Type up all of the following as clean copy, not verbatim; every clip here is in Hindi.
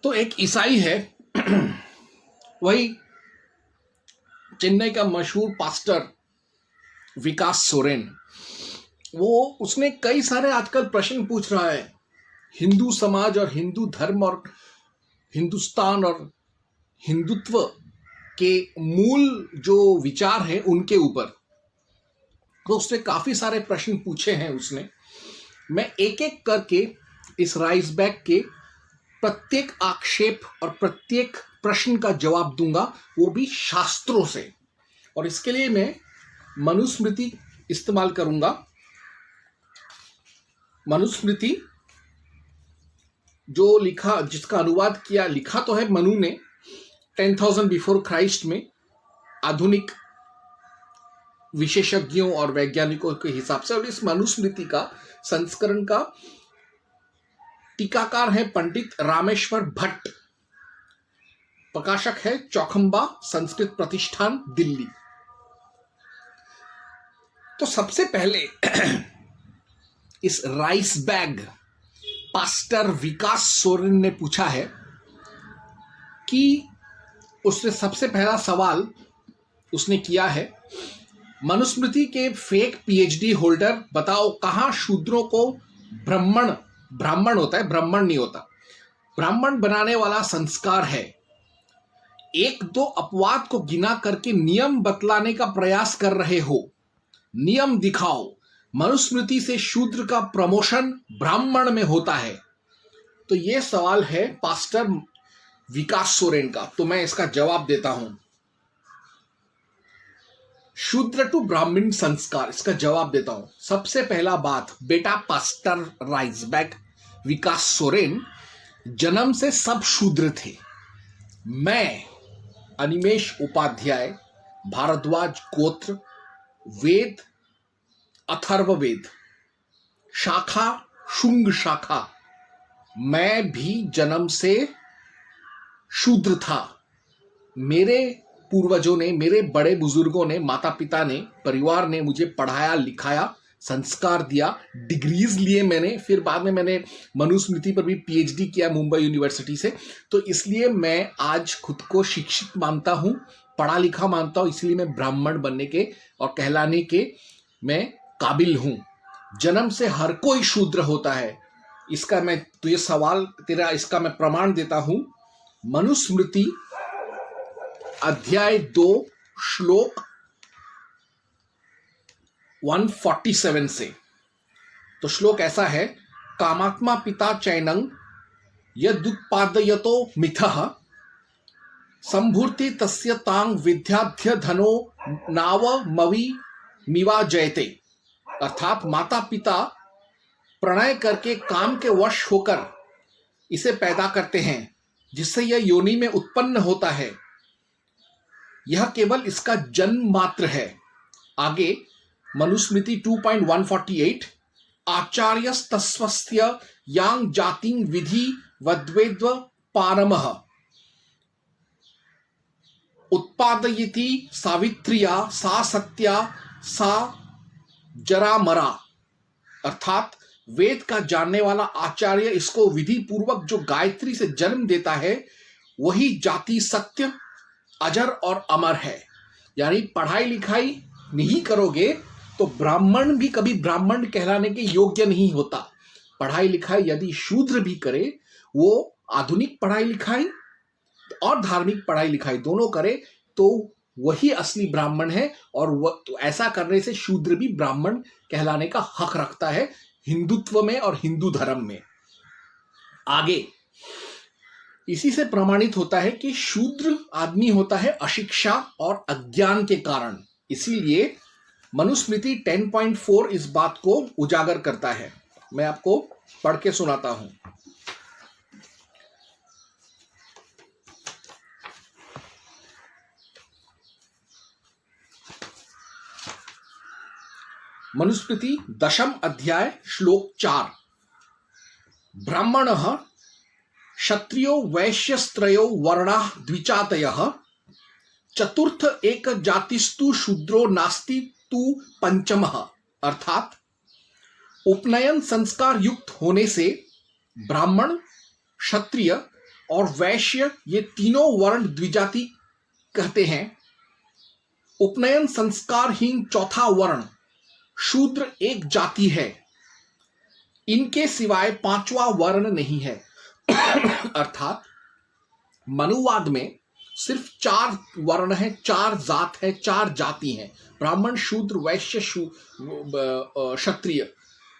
तो एक ईसाई है वही चेन्नई का मशहूर पास्टर विकास सोरेन। उसने कई सारे आजकल प्रश्न पूछ रहा है हिंदू समाज और हिंदू धर्म और हिंदुस्तान और हिंदुत्व के मूल जो विचार है उनके ऊपर। तो उसने काफी सारे प्रश्न पूछे हैं उसने। मैं एक एक करके इस राइज बैक के प्रत्येक आक्षेप और प्रत्येक प्रश्न का जवाब दूंगा, वो भी शास्त्रों से। और इसके लिए मैं मनुस्मृति इस्तेमाल करूंगा। मनुस्मृति जो लिखा, जिसका अनुवाद किया, लिखा तो है मनु ने 10,000 बिफोर क्राइस्ट में, आधुनिक विशेषज्ञों और वैज्ञानिकों के हिसाब से। और इस मनुस्मृति का संस्करण का टीकाकार है पंडित रामेश्वर भट्ट, प्रकाशक है चौखंबा संस्कृत प्रतिष्ठान दिल्ली। तो सबसे पहले इस राइस बैग पास्टर विकास सोरेन ने पूछा है कि उसने सबसे पहला सवाल उसने किया है, मनुस्मृति के फेक पीएचडी होल्डर बताओ कहां शूद्रों को ब्राह्मण होता है, ब्राह्मण नहीं होता, ब्राह्मण बनाने वाला संस्कार है। एक दो अपवाद को गिना करके नियम बतलाने का प्रयास कर रहे हो, नियम दिखाओ। मनुस्मृति से शूद्र का प्रमोशन ब्राह्मण में होता है। तो यह सवाल है पास्टर विकास सोरेन का। तो मैं इसका जवाब देता हूं। शूद्र टू ब्राह्मण संस्कार, इसका जवाब देता हूं। सबसे पहला बात, बेटा पास्टर राइजबैक विकास सोरेन, जन्म से सब शूद्र थे। मैं अनिमेश उपाध्याय, भारद्वाज गोत्र, वेद अथर्ववेद, शाखा शुंग शाखा, मैं भी जन्म से शूद्र था। मेरे पूर्वजों ने, मेरे बड़े बुजुर्गों ने, माता पिता ने, परिवार ने मुझे पढ़ाया लिखाया, संस्कार दिया, डिग्रीज लिए मैंने। फिर बाद में मैंने मनुस्मृति पर भी पीएचडी किया मुंबई यूनिवर्सिटी से। तो इसलिए मैं आज खुद को शिक्षित मानता हूं, पढ़ा लिखा मानता हूं। इसलिए मैं ब्राह्मण बनने के और कहलाने के मैं काबिल हूं। जन्म से हर कोई शूद्र होता है। इसका मैं तो ये सवाल तेरा, इसका मैं प्रमाण देता हूं। मनुस्मृति अध्याय 2 श्लोक 147 से। तो श्लोक ऐसा है, कामात्मा पिता चैनं यदुत्पादयतो मिथः संभूर्ति तस्य तांग विद्याध्य धनो नाव मवि मिवा जयते। अर्थात माता पिता प्रणय करके काम के वश होकर इसे पैदा करते हैं, जिससे यह योनि में उत्पन्न होता है। यह केवल इसका जन्म मात्र है। आगे मनुस्मृति 2.148, आचार्यस्तस्वस्य यांग जातिं विधि वद्वेद्व पारमः उत्पादयति सावित्रिया सा सत्या सा जरामरा। अर्थात वेद का जानने वाला आचार्य इसको विधि पूर्वक जो गायत्री से जन्म देता है, वही जाति सत्य, अजर और अमर है। यानी पढ़ाई लिखाई नहीं करोगे तो ब्राह्मण भी कभी ब्राह्मण कहलाने के योग्य नहीं होता। पढ़ाई लिखाई यदि शूद्र भी करे, वो आधुनिक पढ़ाई लिखाई और धार्मिक पढ़ाई लिखाई दोनों करे, तो वही असली ब्राह्मण है। और तो ऐसा करने से शूद्र भी ब्राह्मण कहलाने का हक रखता है हिंदुत्व में और हिंदू धर्म में। आगे इसी से प्रमाणित होता है कि शूद्र आदमी होता है अशिक्षा और अज्ञान के कारण। इसीलिए मनुस्मृति 10.4 इस बात को उजागर करता है। मैं आपको पढ़ के सुनाता हूं। मनुस्मृति 10th अध्याय श्लोक 4, ब्राह्मणः क्षत्रियो वैश्यस्त्रयो वर्णाः द्विजातयः चतुर्थ एक जातिस्तु शूद्रो नास्ति तु पंचमः। अर्थात उपनयन संस्कार युक्त होने से ब्राह्मण, क्षत्रिय और वैश्य, ये तीनों वर्ण द्विजाति कहते हैं। उपनयन संस्कारहीन चौथा वर्ण शूद्र एक जाति है। इनके सिवाय पांचवा वर्ण नहीं है। अर्थात मनुवाद में सिर्फ 4 वर्ण है, 4 जात है, 4 जाति हैं। ब्राह्मण, शूद्र, वैश्य, क्षत्रिय,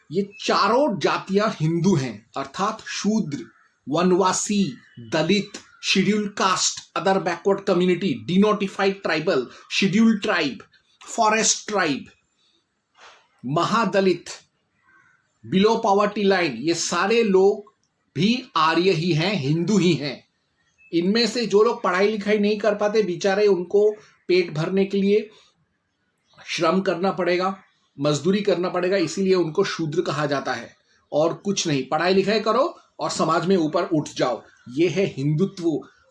ये चारों जातियां हिंदू हैं। अर्थात शूद्र, वनवासी, Dalit, scheduled caste, other backward community, denotified tribal, scheduled tribe, forest tribe, Mahadalit, below poverty line, ये सारे लोग भी आर्य ही हैं, हिंदू ही हैं। इनमें से जो लोग पढ़ाई लिखाई नहीं कर पाते बेचारे, उनको पेट भरने के लिए श्रम करना पड़ेगा, मजदूरी करना पड़ेगा, इसीलिए उनको शूद्र कहा जाता है। और कुछ नहीं, पढ़ाई लिखाई करो और समाज में ऊपर उठ जाओ। यह है हिंदुत्व,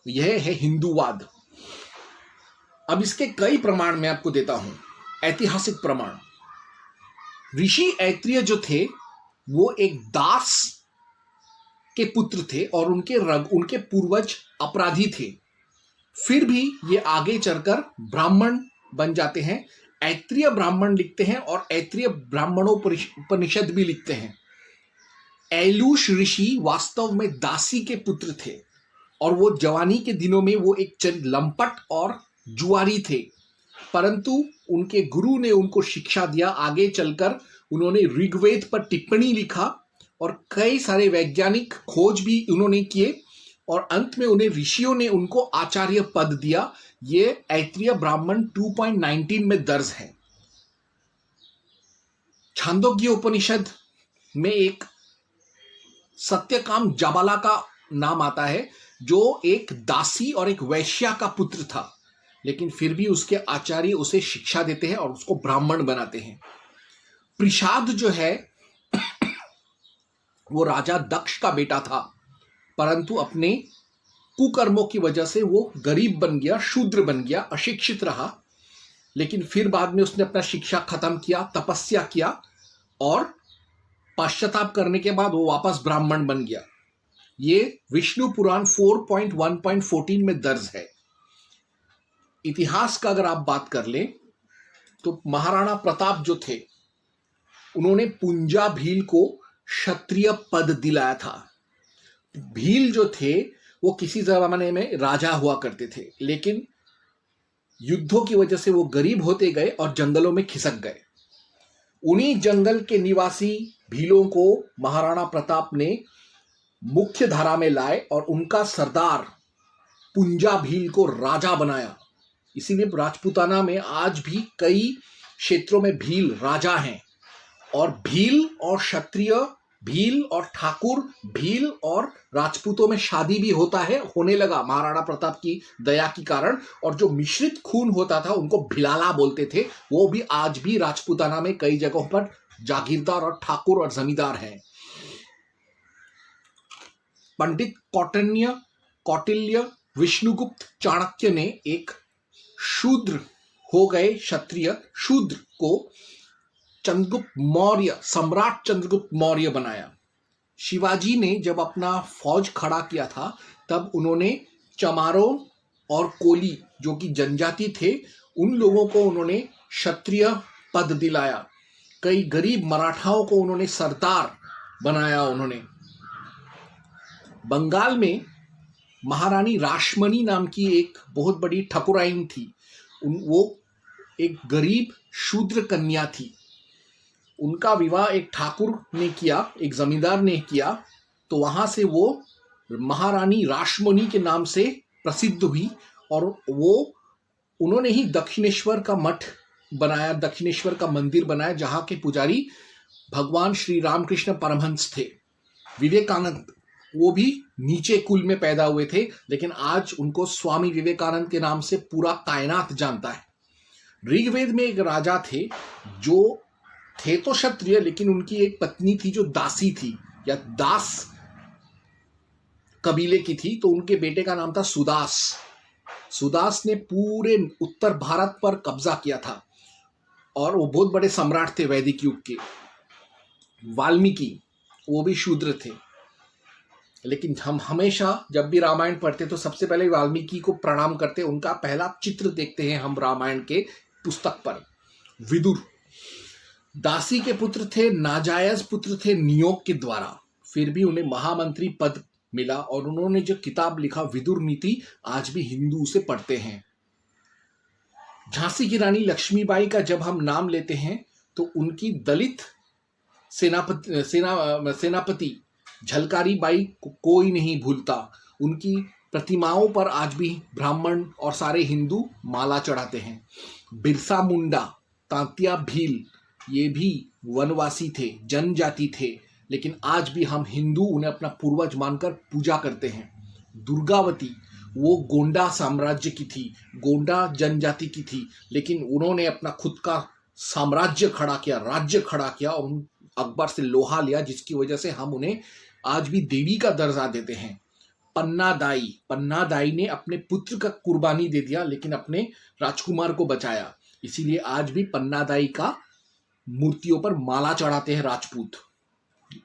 यह है हिंदूवाद। अब इसके कई प्रमाण मैं आपको देता हूं, ऐतिहासिक प्रमाण। ऋषि ऐत्रेय जो थे वो एक दास के पुत्र थे और उनके पूर्वज अपराधी थे। फिर भी ये आगे चलकर ब्राह्मण बन जाते हैं। ऐत्रेय ब्राह्मण लिखते हैं और ऐत्रेय ब्राह्मणोपनिषद भी लिखते हैं। ऐलूष ऋषि वास्तव में दासी के पुत्र थे और वो जवानी के दिनों में वो एक लंपट और जुआरी थे, परंतु उनके गुरु ने उनको शिक्षा दिया। आगे चलकर उन्होंने ऋग्वेद पर टिप्पणी लिखा और कई सारे वैज्ञानिक खोज भी उन्होंने किए और अंत में उन्हें ऋषियों ने उनको आचार्य पद दिया। ये ऐत्रेय ब्राह्मण 2.19 में दर्ज है। छांदोग्य उपनिषद में एक सत्यकाम जाबाला का नाम आता है, जो एक दासी और एक वैश्या का पुत्र था, लेकिन फिर भी उसके आचार्य उसे शिक्षा देते हैं और उसको ब्राह्मण बनाते हैं। प्रसाद जो है वो राजा दक्ष का बेटा था, परंतु अपने कुकर्मों की वजह से वो गरीब बन गया, शूद्र बन गया, अशिक्षित रहा। लेकिन फिर बाद में उसने अपना शिक्षा खत्म किया, तपस्या किया और पश्चाताप करने के बाद वो वापस ब्राह्मण बन गया। ये विष्णु पुराण 4.1.14 में दर्ज है। इतिहास का अगर आप बात कर लें तो महाराणा प्रताप जो थे उन्होंने पुंजा भील को क्षत्रिय पद दिलाया था। भील जो थे वो किसी जमाने में राजा हुआ करते थे, लेकिन युद्धों की वजह से वो गरीब होते गए और जंगलों में खिसक गए। उन्हीं जंगल के निवासी भीलों को महाराणा प्रताप ने मुख्य धारा में लाए और उनका सरदार पुंजा भील को राजा बनाया। इसीलिए राजपूताना में आज भी कई क्षेत्रों में भील राजा हैं। और भील और क्षत्रिय, भील और ठाकुर, भील और राजपूतों में शादी भी होने लगा महाराणा प्रताप की दया के कारण। और जो मिश्रित खून होता था उनको भिलाला बोलते थे। वो भी आज भी राजपूताना में कई जगहों पर जागीरदार और ठाकुर और जमींदार हैं। पंडित कौटिल्य, विष्णुगुप्त, चाणक्य ने एक शूद्र हो गए क्षत्रिय शूद्र को चंद्रगुप्त मौर्य, सम्राट चंद्रगुप्त मौर्य बनाया। शिवाजी ने जब अपना फौज खड़ा किया था तब उन्होंने चमारों और कोली जो कि जनजाति थे उन लोगों को उन्होंने क्षत्रिय पद दिलाया। कई गरीब मराठाओं को उन्होंने सरदार बनाया। उन्होंने बंगाल में महारानी रासमणी नाम की एक बहुत बड़ी ठकुराइन थी। वो एक गरीब शूद्र कन्या थी। उनका विवाह एक ठाकुर ने किया, एक जमींदार ने किया, तो वहां से वो महारानी रासमणी के नाम से प्रसिद्ध हुई। और उन्होंने ही दक्षिणेश्वर का मठ बनाया, दक्षिणेश्वर का मंदिर बनाया, जहां के पुजारी भगवान श्री रामकृष्ण परमहंस थे। विवेकानंद वो भी नीचे कुल में पैदा हुए थे, लेकिन आज उनको स्वामी विवेकानंद के नाम से पूरा कायनात जानता है। ऋग्वेद में एक राजा थे जो थे तो क्षत्रिय, लेकिन उनकी एक पत्नी थी जो दासी थी या दास कबीले की थी, तो उनके बेटे का नाम था सुदास। सुदास ने पूरे उत्तर भारत पर कब्जा किया था और वो बहुत बड़े सम्राट थे वैदिक युग के। वाल्मीकि वो भी शूद्र थे। लेकिन हम हमेशा जब भी रामायण पढ़ते तो सबसे पहले वाल्मीकि को प्रणाम करते, उनका पहला चित्र देखते हैं हम रामायण के पुस्तक पर। विदुर दासी के पुत्र थे, नाजायज पुत्र थे नियोग के द्वारा, फिर भी उन्हें महामंत्री पद मिला और उन्होंने जो किताब लिखा विदुर नीति, आज भी हिंदू उसे पढ़ते हैं। झांसी की रानी लक्ष्मीबाई का जब हम नाम लेते हैं तो उनकी दलित सेनापति झलकारी बाई को कोई नहीं भूलता। उनकी प्रतिमाओं पर आज भी ब्राह्मण और सारे हिंदू माला चढ़ाते हैं। बिरसा मुंडा, तांतिया भील, ये भी वनवासी थे, जनजाति थे, लेकिन आज भी हम हिंदू उन्हें अपना पूर्वज मानकर पूजा करते हैं। दुर्गावती वो गोंडा साम्राज्य की थी, गोंडा जनजाति की थी, लेकिन उन्होंने अपना खुद का साम्राज्य खड़ा किया, राज्य खड़ा किया और अकबर से लोहा लिया, जिसकी वजह से हम उन्हें आज भी देवी का दर्जा देते हैं। पन्ना दाई ने अपने पुत्र का कुर्बानी दे दिया, लेकिन अपने राजकुमार को बचाया, इसीलिए आज भी पन्ना दाई का मूर्तियों पर माला चढ़ाते हैं राजपूत।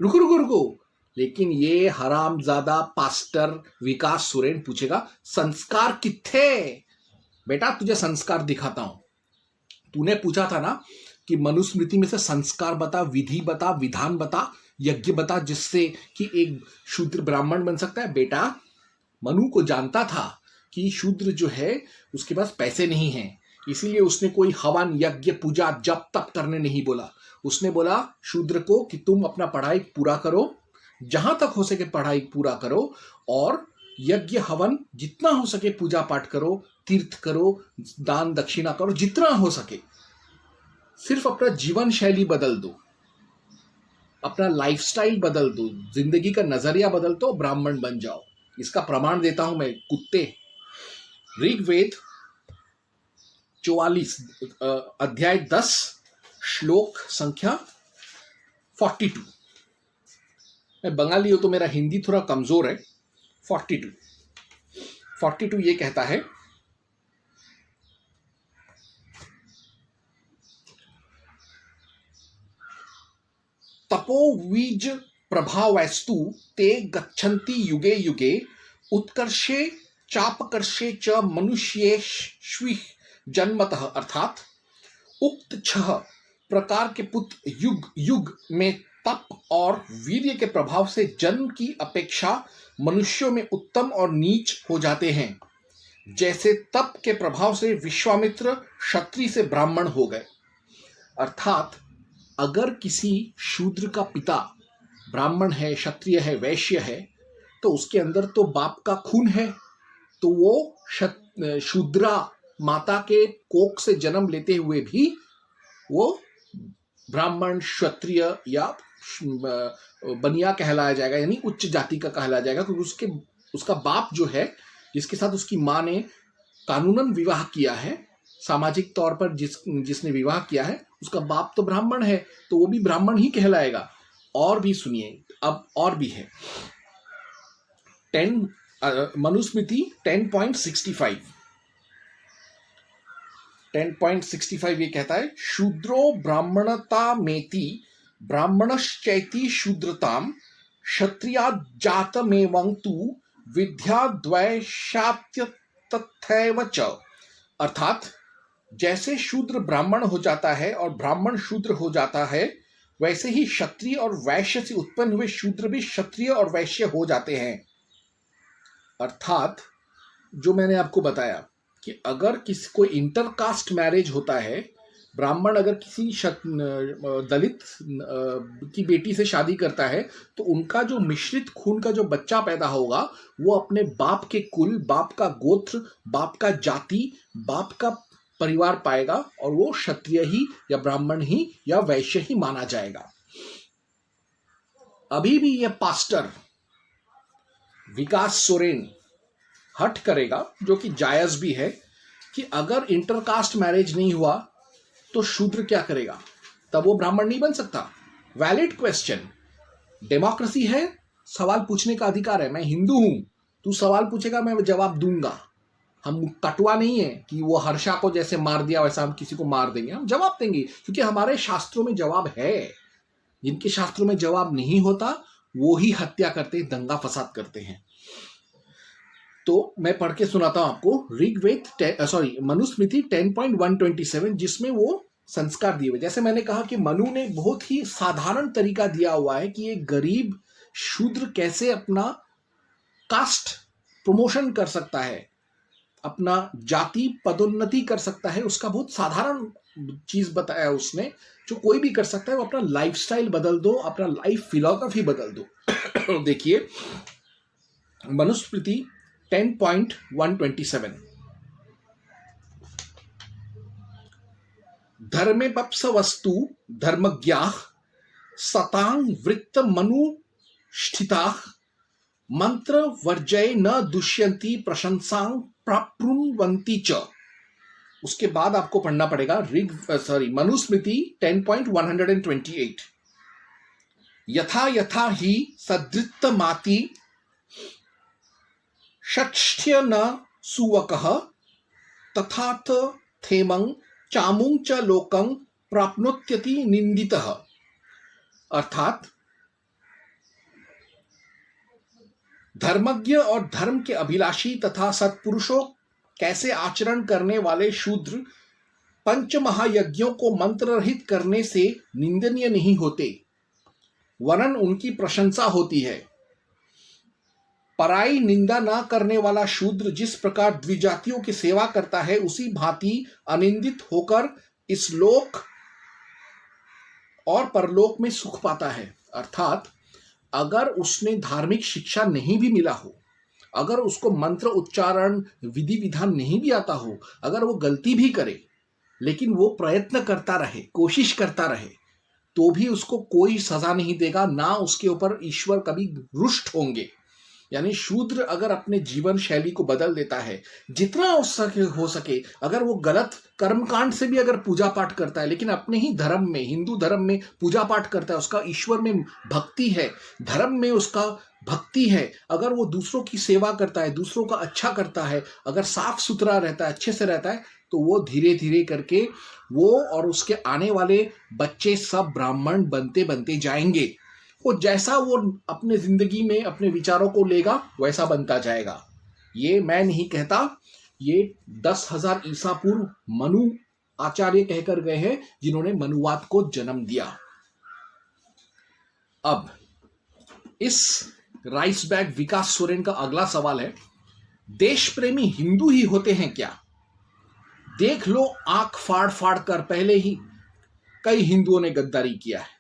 रुको, लेकिन ये हरामजादा पास्टर विकास सोरेन पूछेगा संस्कार किथे? बेटा तुझे संस्कार दिखाता हूं। तूने पूछा था ना कि मनुस्मृति में से संस्कार बता, विधि बता, विधान बता, यज्ञ बता, जिससे कि एक शूद्र ब्राह्मण बन सकता है। बेटा मनु को जानता था कि शूद्र जो है उसके पास पैसे नहीं हैं, इसीलिए उसने कोई हवन यज्ञ पूजा जप तप करने नहीं बोला। उसने बोला शूद्र को कि तुम अपना पढ़ाई पूरा करो, जहां तक हो सके पढ़ाई पूरा करो, और यज्ञ हवन जितना हो सके पूजा पाठ करो, तीर्थ करो, दान दक्षिणा करो, जितना हो सके। सिर्फ अपना जीवन शैली बदल दो, अपना लाइफस्टाइल बदल दो, जिंदगी का नजरिया बदल दो, ब्राह्मण बन जाओ। इसका प्रमाण देता हूं मैं, कुत्ते। ऋग्वेद 44 अध्याय 10 श्लोक संख्या 42। मैं बंगाली हूं तो मेरा हिंदी थोड़ा कमजोर है। 42 ये कहता है, तपोवीज प्रभावस्तु ते गच्छन्ति युगे युगे उत्कर्षे चापकर्षे च मनुष्येष्वि जन्मतः। अर्थात उक्त 6 प्रकार के पुत्र युग युग में तप और वीर्य के प्रभाव से जन्म की अपेक्षा मनुष्यों में उत्तम और नीच हो जाते हैं। जैसे तप के प्रभाव से विश्वामित्र क्षत्रिय से ब्राह्मण हो गए। अर्थात अगर किसी शूद्र का पिता ब्राह्मण है, क्षत्रिय है, वैश्य है, तो उसके अंदर तो बाप का खून है, तो वो शूद्रा माता के कोख से जन्म लेते हुए भी वो ब्राह्मण, क्षत्रिय या बनिया कहलाया जाएगा, यानी उच्च जाति का कहलाया जाएगा, क्योंकि उसका बाप जो है, जिसके साथ उसकी माँ ने कानूनन विवाह किया है, सामाजिक तौर पर जिसने विवाह किया है, उसका बाप तो ब्राह्मण है, तो वो भी ब्राह्मण ही कहलाएगा। और भी सुनिए, अब और भी है। मनुस्मृति 10.65 ये कहता है, शूद्रो ब्राह्मणता मेति ब्राह्मणश्चैति शूद्रताम क्षत्रियात् जातमेवं तु विद्याद्वैशात्य तथैव च। अर्थात जैसे शूद्र ब्राह्मण हो जाता है और ब्राह्मण शूद्र हो जाता है, वैसे ही क्षत्रिय और वैश्य से उत्पन्न हुए शूद्र भी क्षत्रिय और वैश्य हो जाते हैं। अर्थात जो मैंने आपको बताया कि अगर किसी कोई इंटरकास्ट मैरिज होता है, ब्राह्मण अगर किसी दलित की बेटी से शादी करता है, तो उनका जो मिश्रित खून का जो बच्चा पैदा होगा, वो अपने बाप के कुल, बाप का गोत्र, बाप का जाति, बाप का परिवार पाएगा, और वो क्षत्रिय ही या ब्राह्मण ही या वैश्य ही माना जाएगा। अभी भी ये पास्टर विकास सोरेन हट करेगा, जो कि जायज भी है, कि अगर इंटरकास्ट मैरिज नहीं हुआ तो शूद्र क्या करेगा, तब वो ब्राह्मण नहीं बन सकता। वैलिड क्वेश्चन, डेमोक्रेसी है, सवाल पूछने का अधिकार है। मैं हिंदू हूं, तू सवाल पूछेगा, मैं जवाब दूंगा। हम कटुआ नहीं है कि वो हर्षा को जैसे मार दिया वैसा हम किसी को मार देंगे, हम जवाब देंगे, क्योंकि हमारे शास्त्रों में जवाब है। जिनके शास्त्रों में जवाब नहीं होता वो ही हत्या करते, दंगा फसाद करते हैं। तो मैं पढ़ के सुनाता हूं आपको ऋग्वेद मनुस्मृति 10.127, जिसमें वो संस्कार दिए हुए। जैसे मैंने कहा कि मनु ने बहुत ही साधारण तरीका दिया हुआ है कि एक गरीब शूद्र कैसे अपना कास्ट प्रमोशन कर सकता है, अपना जाति पदोन्नति कर सकता है। उसका बहुत साधारण चीज बताया उसने, जो कोई भी कर सकता है। वो अपना लाइफस्टाइल बदल दो, अपना लाइफ फिलॉसफी बदल दो। देखिए मनुस्मृति 10.127, धर्मे पप्स वस्तु धर्मज्ञाः सतांग वृत्त मनुष्ठिताः मंत्र वर्जय न दुष्यंती प्रशंसां प्राप्नुवन्ति च। उसके बाद आपको पढ़ना पड़ेगा मनुस्मृति 10.128, यथा यथा ही सदृत्तमाति षष्ठ्य न सुवकः तथाथ थेमं चामुं च लोकं प्राप्नोत्यति निंदितः। अर्थात धर्मज्ञ और धर्म के अभिलाषी तथा सत्पुरुषों कैसे आचरण करने वाले शूद्र पंच महायज्ञों को मंत्र रहित करने से निंदनीय नहीं होते, वरन उनकी प्रशंसा होती है। पराई निंदा न करने वाला शूद्र जिस प्रकार द्विजातियों की सेवा करता है, उसी भांति अनिंदित होकर इस लोक और परलोक में सुख पाता है। अर्थात अगर उसने धार्मिक शिक्षा नहीं भी मिला हो, अगर उसको मंत्र उच्चारण विधि विधान नहीं भी आता हो, अगर वो गलती भी करे, लेकिन वो प्रयत्न करता रहे, कोशिश करता रहे, तो भी उसको कोई सजा नहीं देगा, ना उसके ऊपर ईश्वर कभी रुष्ट होंगे। यानी शूद्र अगर अपने जीवन शैली को बदल देता है, जितना हो सके, अगर वो गलत कर्मकांड से भी अगर पूजा पाठ करता है, लेकिन अपने ही धर्म में, हिंदू धर्म में पूजा पाठ करता है, उसका ईश्वर में भक्ति है, धर्म में उसका भक्ति है, अगर वो दूसरों की सेवा करता है, दूसरों का अच्छा करता है, अगर साफ सुथरा रहता है, अच्छे से रहता है, तो वो धीरे धीरे करके वो और उसके आने वाले बच्चे सब ब्राह्मण बनते बनते जाएंगे। वो जैसा वो अपने जिंदगी में अपने विचारों को लेगा, वैसा बनता जाएगा। ये मैं नहीं कहता, ये 10,000 ईसा पूर्व मनु आचार्य कहकर गए हैं, जिन्होंने मनुवाद को जन्म दिया। अब इस राइस बैग विकास सोरेन का अगला सवाल है, देश प्रेमी हिंदू ही होते हैं क्या? देख लो, आंख फाड़ फाड़ कर पहले ही कई हिंदुओं ने गद्दारी किया है।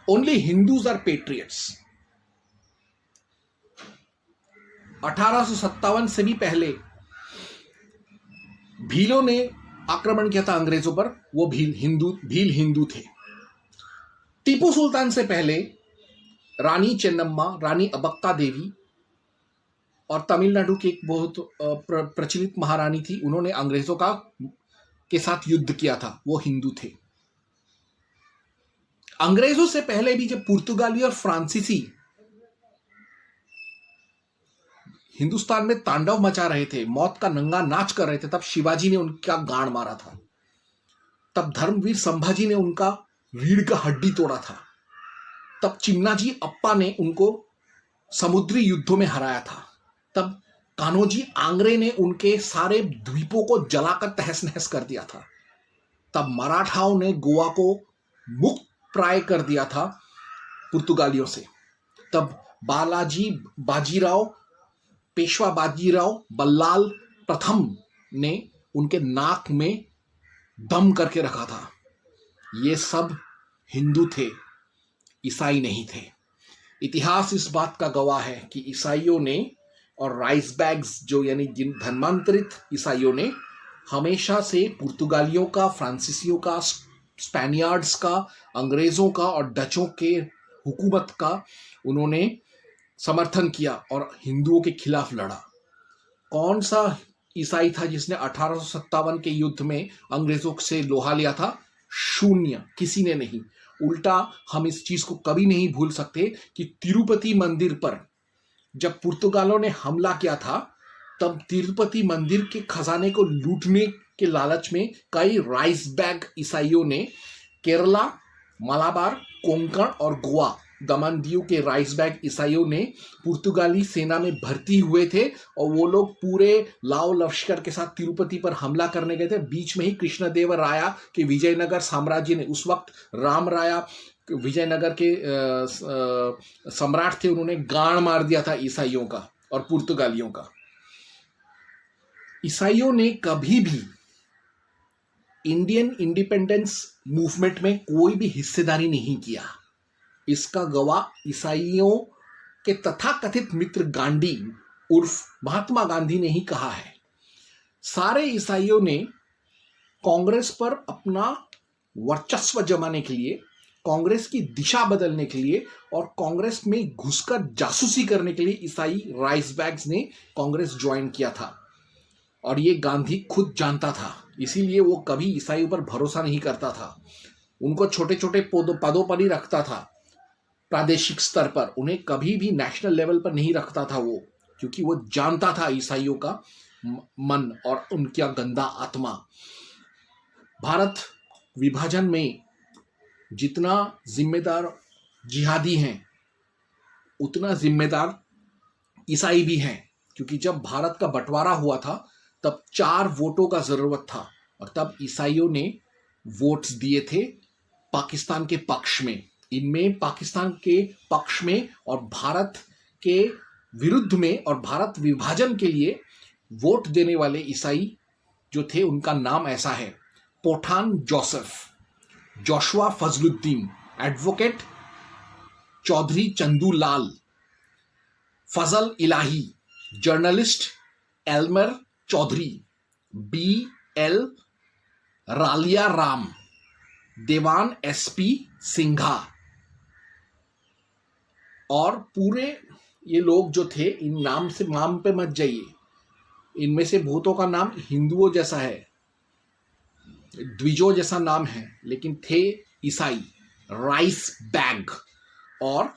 Only Hindus are patriots. 1857 से भी पहले भीलों ने आक्रमण किया था अंग्रेजों पर, वो भील हिंदू थे। टीपू सुल्तान से पहले रानी चेन्नम्मा, रानी अबक्का देवी और तमिलनाडु की एक बहुत प्रचलित महारानी थी, उन्होंने अंग्रेजों के साथ युद्ध किया था, वो हिंदू थे। अंग्रेजों से पहले भी जब पुर्तगाली और फ्रांसीसी हिंदुस्तान में तांडव मचा रहे थे, मौत का नंगा नाच कर रहे थे, तब शिवाजी ने उनका गांड मारा था, तब धर्मवीर संभाजी ने उनका रीढ़ का हड्डी तोड़ा था, तब चिन्नाजी अप्पा ने उनको समुद्री युद्धों में हराया था, तब कान्होजी आंग्रे ने उनके सारे द्वीपों को जलाकर तहस नहस कर दिया था, तब मराठाओं ने गोवा को मुक्त प्राय कर दिया था पुर्तगालियों से, तब पेशवा बाजीराव बल्लाल प्रथम ने उनके नाक में दम करके रखा था। ये सब हिंदू थे, ईसाई नहीं थे। इतिहास इस बात का गवाह है कि ईसाइयों ने और राइस बैग्स जो यानी जिन धर्मांतरित ईसाइयों ने हमेशा से पुर्तगालियों का, फ्रांसीसियों का, स्पेनियार्ड्स का, अंग्रेजों का और डचों के हुकूमत का उन्होंने समर्थन किया और हिंदुओं के खिलाफ लड़ा। कौन सा ईसाई था जिसने 1857 के युद्ध में अंग्रेजों से लोहा लिया था? शून्य, किसी ने नहीं। उल्टा हम इस चीज को कभी नहीं भूल सकते कि तिरुपति मंदिर पर जब पुर्तगालों ने हमला किया था, तब तिरुपति मंदिर के खजाने को लूटने के लालच में कई राइस बैग ईसाइयों ने केरला, मालाबार, कोंकण और गोवा दमन दीव के राइसबैग ईसाइयों ने पुर्तगाली सेना में भर्ती हुए थे और वो लोग पूरे लाव लश्कर के साथ तिरुपति पर हमला करने गए थे। बीच में ही कृष्णदेवराया के विजयनगर साम्राज्य ने, उस वक्त राम राया विजयनगर के सम्राट थे, उन्होंने गाड़ मार दिया था ईसाइयों का और पुर्तगालियों का। ईसाइयों ने कभी भी इंडियन इंडिपेंडेंस मूवमेंट में कोई भी हिस्सेदारी नहीं किया। इसका गवाह ईसाइयों के तथाकथित मित्र गांधी उर्फ महात्मा गांधी ने ही कहा है। सारे ईसाइयों ने कांग्रेस पर अपना वर्चस्व जमाने के लिए, कांग्रेस की दिशा बदलने के लिए और कांग्रेस में घुसकर जासूसी करने के लिए ईसाई राइसबैग्स ने कांग्रेस ज्वाइन किया था और ये गांधी खुद जानता था। इसीलिए वो कभी ईसाइयों पर भरोसा नहीं करता था, उनको छोटे छोटे पदों पर ही रखता था। प्रादेशिक स्तर पर उन्हें कभी भी नेशनल लेवल पर नहीं रखता था वो, क्योंकि वो जानता था ईसाइयों का मन और उनका गंदा आत्मा। भारत विभाजन में जितना जिम्मेदार जिहादी हैं उतना जिम्मेदार ईसाई भी हैं, क्योंकि जब भारत का बंटवारा हुआ था तब 4 वोटों का जरूरत था और तब ईसाइयों ने वोट्स दिए थे पाकिस्तान के पक्ष में। इनमें पाकिस्तान के पक्ष में और भारत के विरुद्ध में और भारत विभाजन के लिए वोट देने वाले ईसाई जो थे उनका नाम ऐसा है: Pathan Joseph, Joshua Fazaluddin, advocate Chaudhary Chandu Lal, Fazal Ilahi, journalist Elmer Chaudhary, BL Ralia Ram, Dewan SP Singha. और पूरे ये लोग जो थे, इन नाम पे मत जाइए, इनमें से बहुतों का नाम हिंदुओं जैसा है, द्विजों जैसा नाम है, लेकिन थे ईसाई। राइसबैग और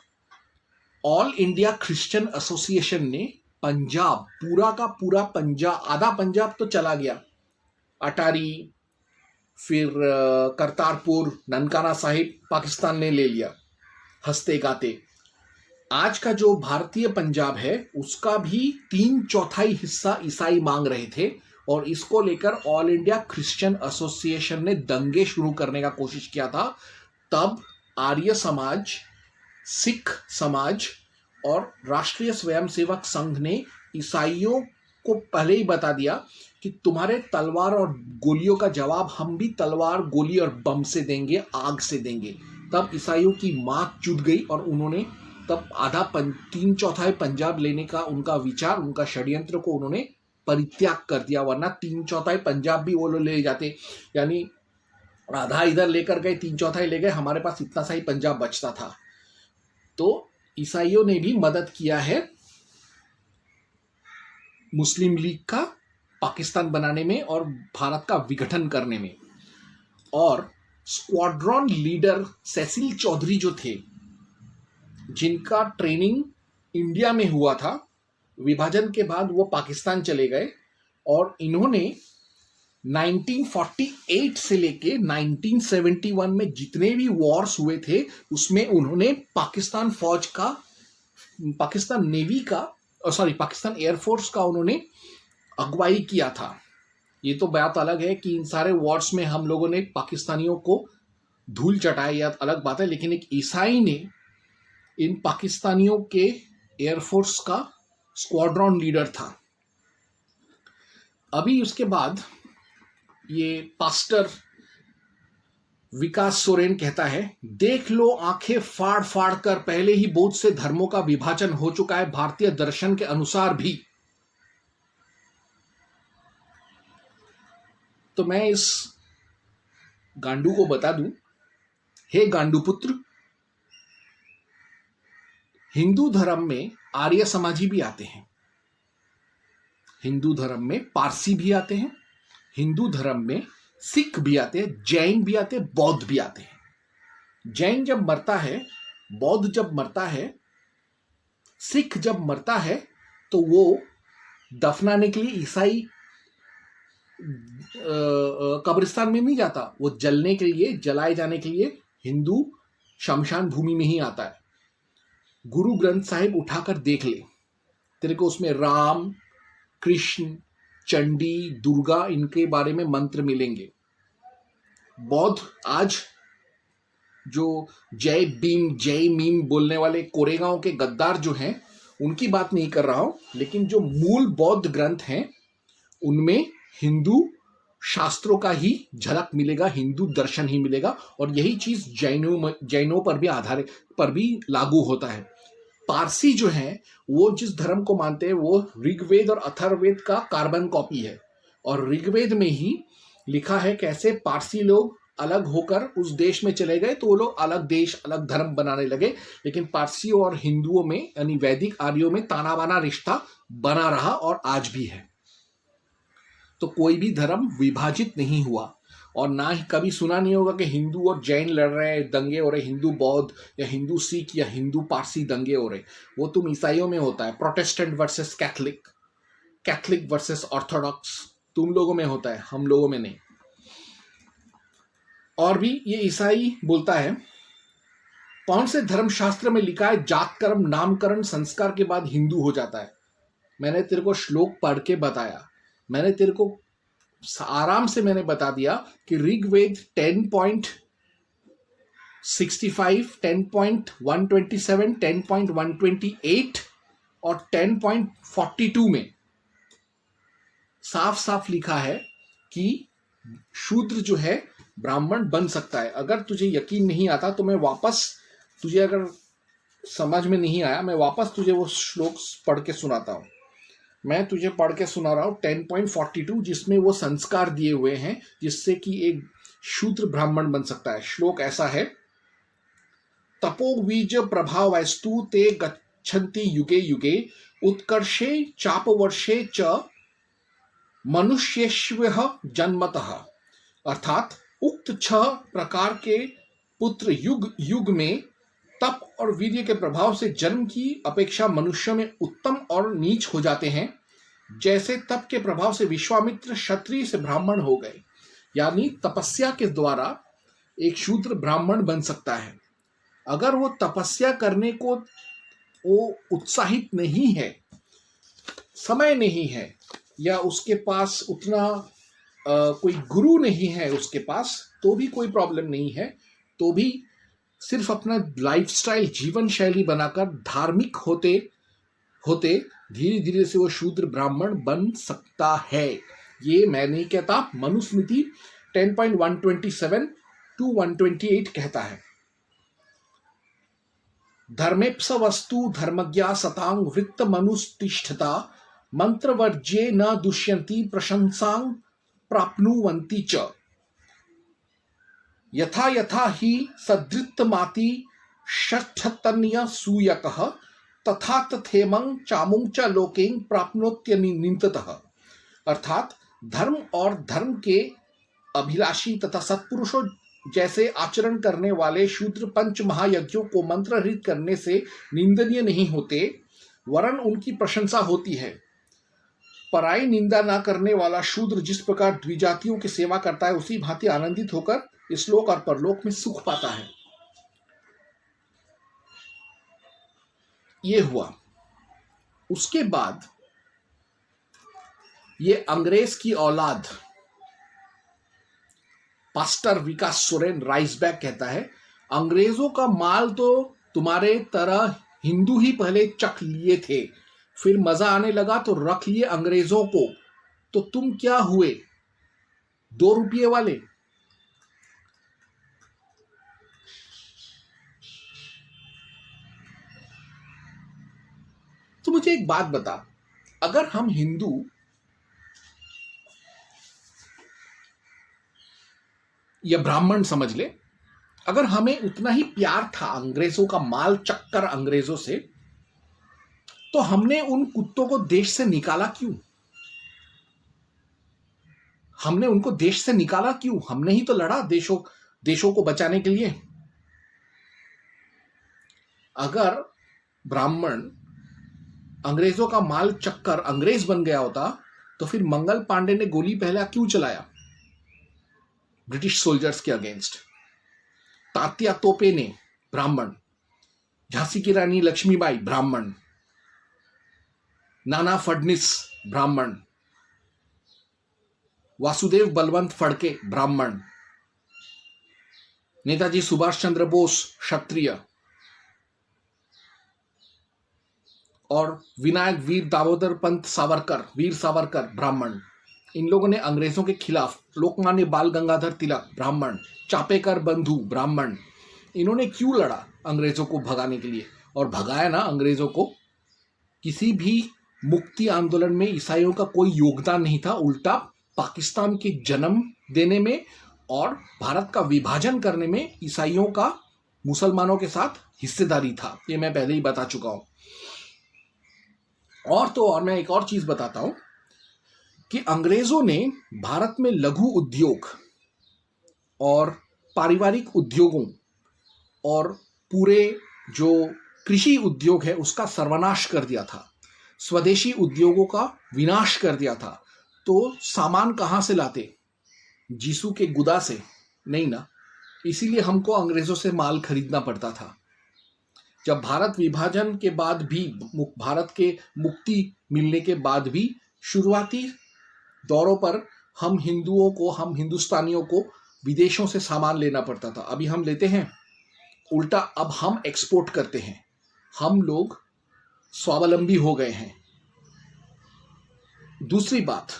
ऑल इंडिया क्रिश्चियन एसोसिएशन ने पंजाब, पूरा का पूरा पंजाब, आधा पंजाब तो चला गया, अटारी, फिर करतारपुर, ननकाना साहिब पाकिस्तान ने ले लिया हंसते गाते। आज का जो भारतीय पंजाब है उसका भी 3/4 हिस्सा ईसाई मांग रहे थे और इसको लेकर ऑल इंडिया क्रिश्चियन एसोसिएशन ने दंगे शुरू करने का कोशिश किया था। तब आर्य समाज, सिख समाज और राष्ट्रीय स्वयंसेवक संघ ने ईसाइयों को पहले ही बता दिया कि तुम्हारे तलवार और गोलियों का जवाब हम भी तलवार, गोली और बम से देंगे, आग से देंगे। तब ईसाइयों की मात चुद गई और उन्होंने तब 3/4 पंजाब लेने का उनका विचार, उनका षड्यंत्र को उन्होंने परित्याग कर दिया, वरना 3/4 पंजाब भी वो लोग ले जाते। यानी आधा इधर लेकर गए, 3/4 ले गए, हमारे पास इतना सा ही पंजाब बचता था। तो ईसाइयों ने भी मदद किया है मुस्लिम लीग का पाकिस्तान बनाने में और भारत का विघटन करने में। और स्क्वाड्रॉन लीडर सेसिल चौधरी जो थे, जिनका ट्रेनिंग इंडिया में हुआ था, विभाजन के बाद वो पाकिस्तान चले गए और इन्होंने 1948 से लेके 1971 में जितने भी वॉर्स हुए थे उसमें उन्होंने पाकिस्तान फौज का, पाकिस्तान नेवी का, पाकिस्तान एयरफोर्स का उन्होंने अगुवाई किया था। ये तो बात अलग है कि इन सारे वॉर्स में हम लोगों ने पाकिस्तानियों को धूल चटाया, या अलग बात है, लेकिन एक ईसाई ने इन पाकिस्तानियों के एयरफोर्स का स्क्वाड्रॉन लीडर था। अभी उसके बाद ये पास्टर विकास सोरेन कहता है, देख लो आंखें फाड़ फाड़ कर, पहले ही बहुत से धर्मों का विभाजन हो चुका है भारतीय दर्शन के अनुसार भी। तो मैं इस गांडू को बता दूं, हे गांडू पुत्र, हिंदू धर्म में आर्य समाजी भी आते हैं, हिंदू धर्म में पारसी भी आते हैं, हिंदू धर्म में सिख भी आते हैं, जैन भी आते हैं, बौद्ध भी आते हैं। जैन जब मरता है, बौद्ध जब मरता है, सिख जब मरता है, तो वो दफनाने के लिए ईसाई कब्रिस्तान में नहीं जाता, वो जलने के लिए, जलाए जाने के लिए हिंदू शमशान भूमि में ही आता है। गुरु ग्रंथ साहिब उठाकर देख ले, तेरे को उसमें राम, कृष्ण, चंडी, दुर्गा, इनके बारे में मंत्र मिलेंगे। बौद्ध आज जो जय भीम जय मीम बोलने वाले कोरेगांव के गद्दार जो हैं, उनकी बात नहीं कर रहा हूं, लेकिन जो मूल बौद्ध ग्रंथ हैं उनमें हिंदू शास्त्रों का ही झलक मिलेगा, हिंदू दर्शन ही मिलेगा। और यही चीज जैनों पर भी लागू होता है। पारसी जो है वो जिस धर्म को मानते हैं वो ऋग्वेद और अथर्ववेद का कार्बन कॉपी है। और ऋग्वेद में ही लिखा है कैसे पारसी लोग अलग होकर उस देश में चले गए, तो वो लोग अलग देश अलग धर्म बनाने लगे। लेकिन पारसियों और हिंदुओं में यानी वैदिक आर्यों में ताना बाना रिश्ता बना रहा और आज भी है। तो कोई भी धर्म विभाजित नहीं हुआ। और ना ही कभी सुना नहीं होगा कि हिंदू और जैन लड़ रहे हैं, दंगे हो रहे, हिंदू बौद्ध या हिंदू सिख या हिंदू पारसी दंगे हो रहे। वो तुम ईसाइयों में होता है, Protestant versus Catholic, Catholic versus Orthodox, तुम लोगों में होता है, हम लोगों में नहीं। और भी ये ईसाई बोलता है, कौन से धर्मशास्त्र में लिखा है जात कर्म नामकरण संस्कार के बाद हिंदू हो जाता है? मैंने तेरे को श्लोक पढ़ के बताया, मैंने तेरे को आराम से मैंने बता दिया कि ऋग्वेद 10.65, 10.127, 10.128 और 10.42 में साफ साफ लिखा है कि शूद्र जो है ब्राह्मण बन सकता है। अगर तुझे यकीन नहीं आता तो मैं वापस, तुझे अगर समझ में नहीं आया, मैं वापस तुझे वो श्लोक पढ़ के सुनाता हूं। मैं तुझे पढ़ के सुना रहा हूं 10.42, जिसमें वो संस्कार दिए हुए हैं जिससे कि एक शूद्र ब्राह्मण बन सकता है। श्लोक ऐसा है, तपोवीज प्रभावस्तु ते गच्छन्ति युगे युगे उत्कर्षे चापवर्षे च मनुष्येष्वः जन्मतः। अर्थात उक्त 6 प्रकार के पुत्र युग युग में तप और वीर्य के प्रभाव से जन्म की अपेक्षा मनुष्य में उत्तम और नीच हो जाते हैं। जैसे तप के प्रभाव से विश्वामित्र क्षत्रिय से ब्राह्मण हो गए, यानी तपस्या के द्वारा एक शूद्र ब्राह्मण बन सकता है। अगर वो तपस्या करने को वो उत्साहित नहीं है, समय नहीं है, या उसके पास उतना कोई गुरु नहीं है उसके पास, तो भी कोई प्रॉब्लम नहीं है। तो भी सिर्फ अपना लाइफस्टाइल जीवन शैली बनाकर धार्मिक होते होते धीरे धीरे से वो शूद्र ब्राह्मण बन सकता है। ये मैं नहीं कहता, मनुस्मृति 10.127 to 128 कहता है। धर्मेप्स वस्तु धर्मज्ञा सतांग वृत्त मनुस्तिष्ठता मंत्रवर्ज्ये न दुष्यन्ति प्रशंसां प्राप्नुवन्ति च। यथा यथा हि सदृत्तमाति षट्थतन्य सूयकः तथा तथेमं चामुं च लोकें प्राप्नोत्यनिन्ततः। अर्थात धर्म और धर्म के अभिलाषी तथा सत्पुरुषों जैसे आचरण करने वाले शूद्र पंच महायज्ञों को मंत्रहित करने से निंदनीय नहीं होते, वरन उनकी प्रशंसा होती है। पराई निंदा ना करने वाला शूद्र जिस प्रकार द्विजातियों की सेवा करता है, उसी भांति आनंदित होकर इस लोक और परलोक में सुख पाता है। ये हुआ। उसके बाद ये अंग्रेज की औलाद पास्टर विकास सोरेन राइसबैक कहता है, अंग्रेजों का माल तो तुम्हारे तरह हिंदू ही पहले चख लिए थे, फिर मजा आने लगा तो रख लिए अंग्रेजों को, तो तुम क्या हुए 2 रुपये वाले। तो मुझे एक बात बता, अगर हम हिंदू या ब्राह्मण समझ ले, अगर हमें उतना ही प्यार था अंग्रेजों का माल चक्कर अंग्रेजों से, तो हमने उन कुत्तों को देश से निकाला क्यों? हमने उनको देश से निकाला क्यों? हमने ही तो लड़ा देशों को बचाने के लिए। अगर ब्राह्मण अंग्रेजों का माल चक्कर अंग्रेज बन गया होता, तो फिर मंगल पांडे ने गोली पहला क्यों चलाया ब्रिटिश सोल्जर्स के अगेंस्ट? तात्या तोपे ने ब्राह्मण, झांसी की रानी लक्ष्मीबाई ब्राह्मण, नाना फडणीस ब्राह्मण, वासुदेव बलवंत फड़के ब्राह्मण, नेताजी सुभाष चंद्र बोस क्षत्रिय और विनायक वीर दामोदर पंत सावरकर वीर सावरकर ब्राह्मण। इन लोगों ने अंग्रेजों के खिलाफ, लोकमान्य बाल गंगाधर तिलक ब्राह्मण, चापेकर बंधु ब्राह्मण। इन्होंने क्यों लड़ा अंग्रेजों को भगाने के लिए, और भगाया ना अंग्रेजों को। किसी भी मुक्ति आंदोलन में ईसाइयों का कोई योगदान नहीं था, उल्टा पाकिस्तान के जन्म देने में और भारत का विभाजन करने में ईसाइयों का मुसलमानों के साथ हिस्सेदारी था। ये मैं पहले ही बता चुका हूं। और मैं एक और चीज बताता हूं कि अंग्रेजों ने भारत में लघु उद्योग और पारिवारिक उद्योगों और पूरे जो कृषि उद्योग है उसका सर्वनाश कर दिया था, स्वदेशी उद्योगों का विनाश कर दिया था। तो सामान कहां से लाते? जीसू के गुदा से नहीं ना। इसीलिए हमको अंग्रेजों से माल खरीदना पड़ता था। जब भारत विभाजन के बाद भी, भारत के मुक्ति मिलने के बाद भी शुरुआती दौरों पर हम हिंदुस्तानियों को विदेशों से सामान लेना पड़ता था। अभी हम लेते हैं, उल्टा अब हम एक्सपोर्ट करते हैं। हम लोग स्वावलंबी हो गए हैं। दूसरी बात,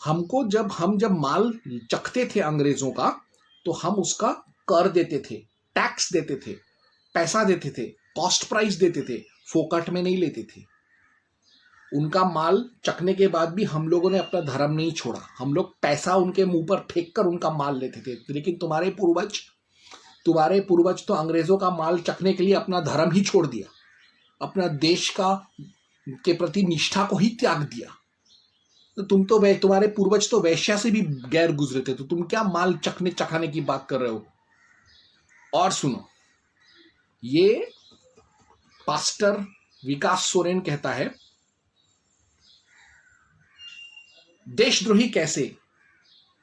हमको जब माल चखते थे अंग्रेजों का, तो हम उसका कर देते थे, टैक्स देते थे, पैसा देते थे, कॉस्ट प्राइस देते थे, फोकट में नहीं लेते थे। उनका माल चखने के बाद भी हम लोगों ने अपना धर्म नहीं छोड़ा। हम लोग पैसा उनके मुंह पर फेंक कर उनका माल लेते थे। लेकिन तुम्हारे पूर्वज तो अंग्रेजों का माल चखने के लिए अपना धर्म ही छोड़ दिया, अपना देश के प्रति निष्ठा को ही त्याग दिया। तो तुम्हारे पूर्वज तो वैश्या से भी गैर गुजरे थे, तो तुम क्या माल चखाने की बात कर रहे हो। और सुनो, ये पास्टर विकास सोरेन कहता है, देशद्रोही कैसे?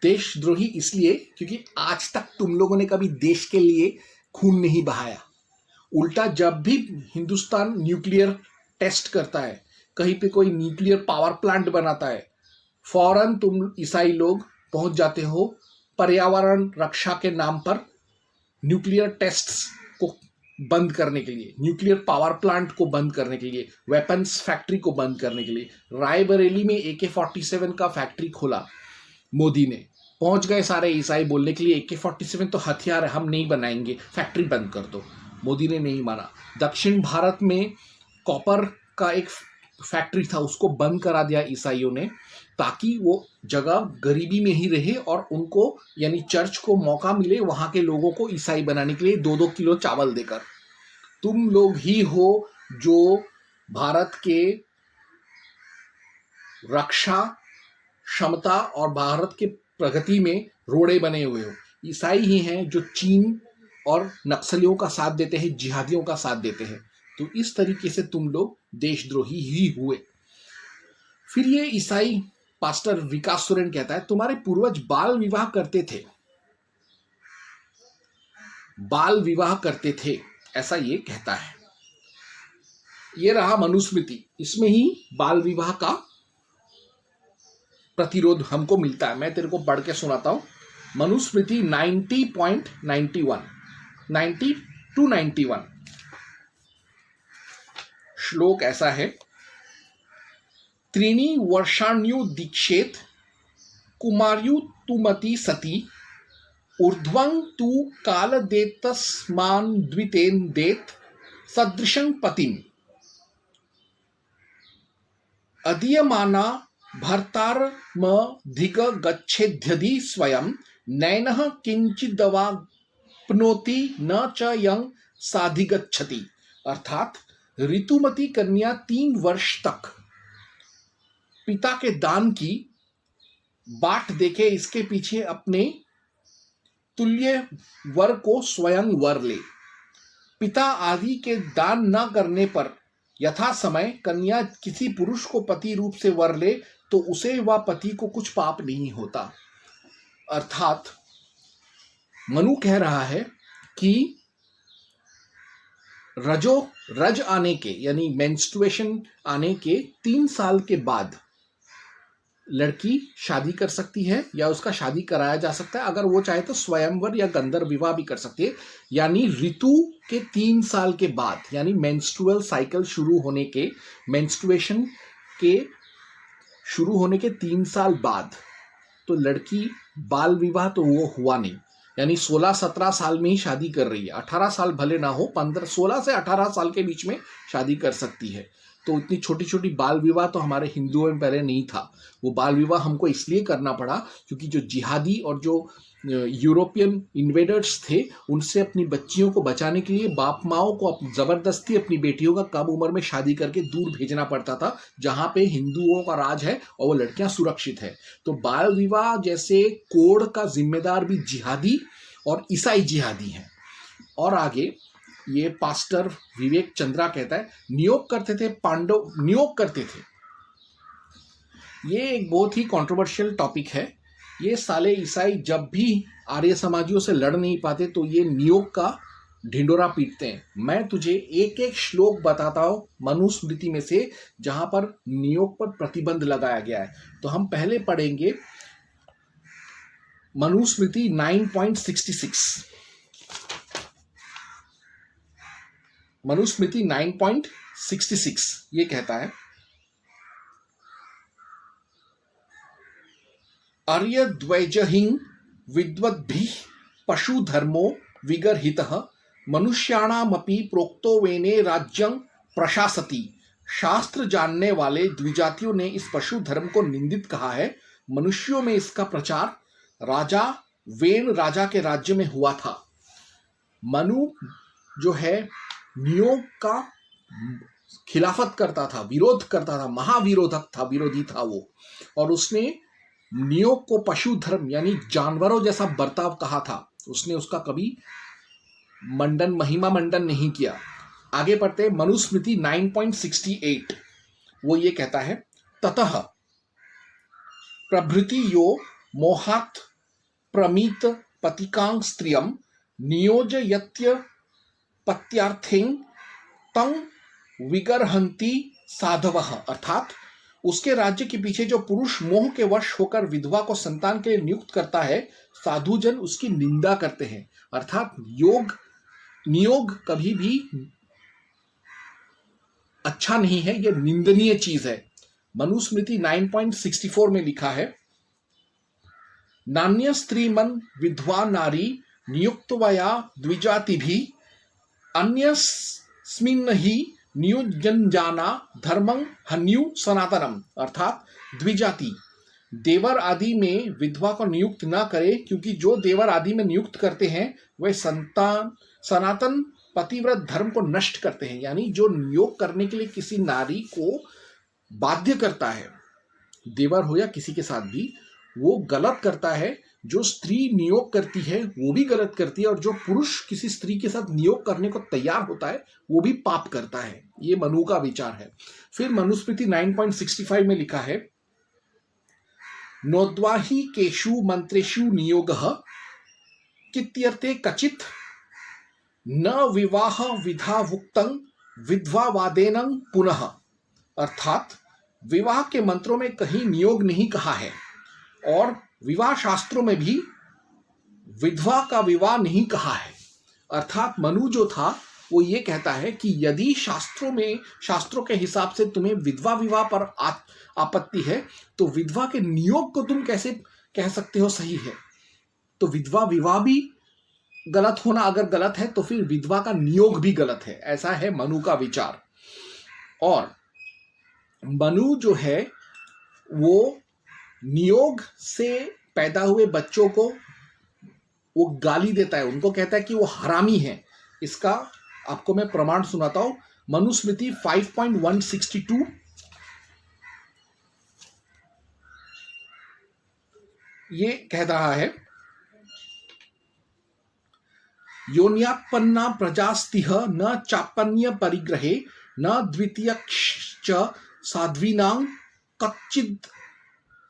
देशद्रोही इसलिए क्योंकि आज तक तुम लोगों ने कभी देश के लिए खून नहीं बहाया। उल्टा जब भी हिंदुस्तान न्यूक्लियर टेस्ट करता है, कहीं पे कोई न्यूक्लियर पावर प्लांट बनाता है, फौरन तुम ईसाई लोग पहुंच जाते हो पर्यावरण रक्षा के नाम पर न्यूक्लियर टेस्ट्स को बंद करने के लिए, न्यूक्लियर पावर प्लांट को बंद करने के लिए, वेपन्स फैक्ट्री को बंद करने के लिए। रायबरेली में AK-47 का फैक्ट्री खोला मोदी ने। पहुंच गए सारे ईसाई बोलने के लिए AK-47 तो हथियार है, हम नहीं बनाएंगे, फैक्ट्री बंद कर दो। मोदी ने नहीं माना। दक्षिण भारत में कॉपर का एक फैक्ट्री था, उसको बंद करा दिया ईसाइयों ने, ताकि वो जगह गरीबी में ही रहे और उनको यानी चर्च को मौका मिले वहां के लोगों को ईसाई बनाने के लिए 2-2 किलो चावल देकर। तुम लोग ही हो जो भारत के रक्षा क्षमता और भारत के प्रगति में रोड़े बने हुए हो। ईसाई ही हैं जो चीन और नक्सलियों का साथ देते हैं, जिहादियों का साथ देते हैं। तो इस तरीके से तुम लोग देशद्रोही ही हुए। फिर ये ईसाई पास्टर विकास सोरेन कहता है, तुम्हारे पूर्वज बाल विवाह करते थे, ऐसा ये कहता है। ये रहा मनुस्मृति, इसमें ही बाल विवाह का प्रतिरोध हमको मिलता है। मैं तेरे को पढ़ के सुनाता हूं। मनुस्मृति 90 to 91 श्लोक ऐसा है, त्रीणि वर्षाण्यु दीक्षेत कुमार्यु तुमति सती ऊर्ध्वं तु काल देतस्मान द्वितेन देत सदृशं पतिम अदीयमाना भर्तारमधिक गच्छेद्यधि स्वयं नैनः किंचिदवाप्नोति न च यं साधिगच्छति। अर्थात ऋतुमती कन्या 3 वर्ष तक पिता के दान की बाट देखे, इसके पीछे अपने तुल्य वर को स्वयं वर ले। पिता आदि के दान न करने पर यथा समय कन्या किसी पुरुष को पति रूप से वर ले तो उसे व पति को कुछ पाप नहीं होता। अर्थात मनु कह रहा है कि रज आने के यानी मेंस्ट्रुएशन आने के 3 साल के बाद लड़की शादी कर सकती है या उसका शादी कराया जा सकता है। अगर वो चाहे तो स्वयंवर या गंधर्व विवाह भी कर सकती है। यानी ऋतु के 3 साल के बाद, यानी मेंस्ट्रुअल साइकिल शुरू होने के, मेंस्ट्रुएशन के शुरू होने के 3 साल बाद तो लड़की, बाल विवाह तो वो हुआ नहीं, यानी 16-17 साल में ही शादी कर रही है। 18 साल भले ना हो, 16 से 18 साल के बीच में शादी कर सकती है। तो इतनी छोटी छोटी बाल विवाह तो हमारे हिंदुओं में पहले नहीं था। वो बाल विवाह हमको इसलिए करना पड़ा क्योंकि जो जिहादी और जो यूरोपियन इन्वेडर्स थे, उनसे अपनी बच्चियों को बचाने के लिए बाप माओं को जबरदस्ती अपनी बेटियों का कम उम्र में शादी करके दूर भेजना पड़ता था, जहां पे हिंदुओं का राज है और वो लड़कियां सुरक्षित है। तो बाल विवाह जैसे कोड का जिम्मेदार भी जिहादी और ईसाई जिहादी हैं। और आगे ये पास्टर विवेक चंद्रा कहता है, नियोग करते थे पांडव, नियोग करते थे। ये एक बहुत ही कंट्रोवर्शियल टॉपिक है। ये साले ईसाई जब भी आर्य समाजियों से लड़ नहीं पाते तो ये नियोग का ढिंडोरा पीटते हैं। मैं तुझे एक एक श्लोक बताता हूं मनुस्मृति में से जहां पर नियोग पर प्रतिबंध लगाया गया है। तो हम पहले पढ़ेंगे मनुस्मृति 9.66। मनुस्मृति 9.66 ये कहता है, आर्य द्वैजहिं विद्वद्भिः पशु धर्मो विगर्हितः मनुष्याणामपि प्रोक्तो वेने राज्यं प्रशासति। शास्त्र जानने वाले द्विजातियों ने इस पशु धर्म को निंदित कहा है। मनुष्यों में इसका प्रचार राजा वेन राजा के राज्य में हुआ था। मनु जो है नियोग का खिलाफत करता था, विरोध करता था, महाविरोधक था, विरोधी था वो। और उसने नियोग को पशु धर्म यानी जानवरों जैसा बर्ताव कहा था। उसने उसका कभी मंडन, महिमा मंडन नहीं किया। आगे पढ़ते मनुस्मृति 9.68। वो ये कहता है, ततः प्रभृति यो मोहात् प्रमीत पतिकां स्त्रियं नियोजयत्य पत्यार्थें तं विगर्हन्ति साधवः। अर्थात उसके राज्य के पीछे जो पुरुष मोह के वश होकर विधवा को संतान के लिए नियुक्त करता है, साधुजन उसकी निंदा करते हैं। अर्थात नियोग कभी भी अच्छा नहीं है, यह निंदनीय चीज है। मनुस्मृति 9.64 में लिखा है, नान्य स्त्रीमन विधवा नारी नियुक्तवया द्विजातिभिः अन्यस्मिन् हि नियुञ्जाना धर्मं हन्यु सनातनम। अर्थात द्विजाति देवर आदि में विधवा को नियुक्त ना करे, क्योंकि जो देवर आदि में नियुक्त करते हैं वे सनातन पतिव्रत धर्म को नष्ट करते हैं। यानी जो नियोग करने के लिए किसी नारी को बाध्य करता है, देवर हो या किसी के साथ भी, वो गलत करता है। जो स्त्री नियोग करती है वो भी गलत करती है, और जो पुरुष किसी स्त्री के साथ नियोग करने को तैयार होता है वो भी पाप करता है। ये मनु का विचार है। फिर मनुस्मृति 9.65 में लिखा है, नोद्वाहि केषु मंत्रेषु नियोगः कित्यर्थे कचित न विवाह विधावुक्तं विधवावादेन पुनः। अर्थात विवाह के मंत्रों में कहीं नियोग नहीं कहा है, और विवाह शास्त्रों में भी विधवा का विवाह नहीं कहा है। अर्थात मनु जो था वो ये कहता है कि यदि शास्त्रों के हिसाब से तुम्हें विधवा विवाह पर आपत्ति है, तो विधवा के नियोग को तुम कैसे कह सकते हो सही है? तो विधवा विवाह भी गलत होना अगर गलत है तो फिर विधवा का नियोग भी गलत है। ऐसा है मनु का विचार। और मनु जो है वो नियोग से पैदा हुए बच्चों को वो गाली देता है, उनको कहता है कि वो हरामी है। इसका आपको मैं प्रमाण सुनाता हूं। मनुस्मृति 5.162 ये कह रहा है, योन्यात्पन्ना प्रजास्तिह न चापन्य परिग्रहे न द्वितीयश्च साध्वीनां कच्चिद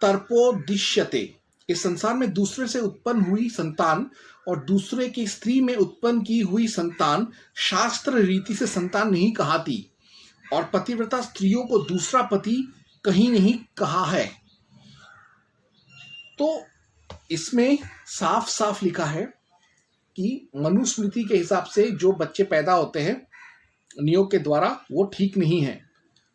तर्पोदिश्यते। इस संसार में दूसरे से उत्पन्न हुई संतान और दूसरे की स्त्री में उत्पन्न की हुई संतान शास्त्र रीति से संतान नहीं कहाती, और पतिव्रता स्त्रियों को दूसरा पति कहीं नहीं कहा है। तो इसमें साफ साफ लिखा है कि मनुस्मृति के हिसाब से जो बच्चे पैदा होते हैं नियोग के द्वारा वो ठीक नहीं है।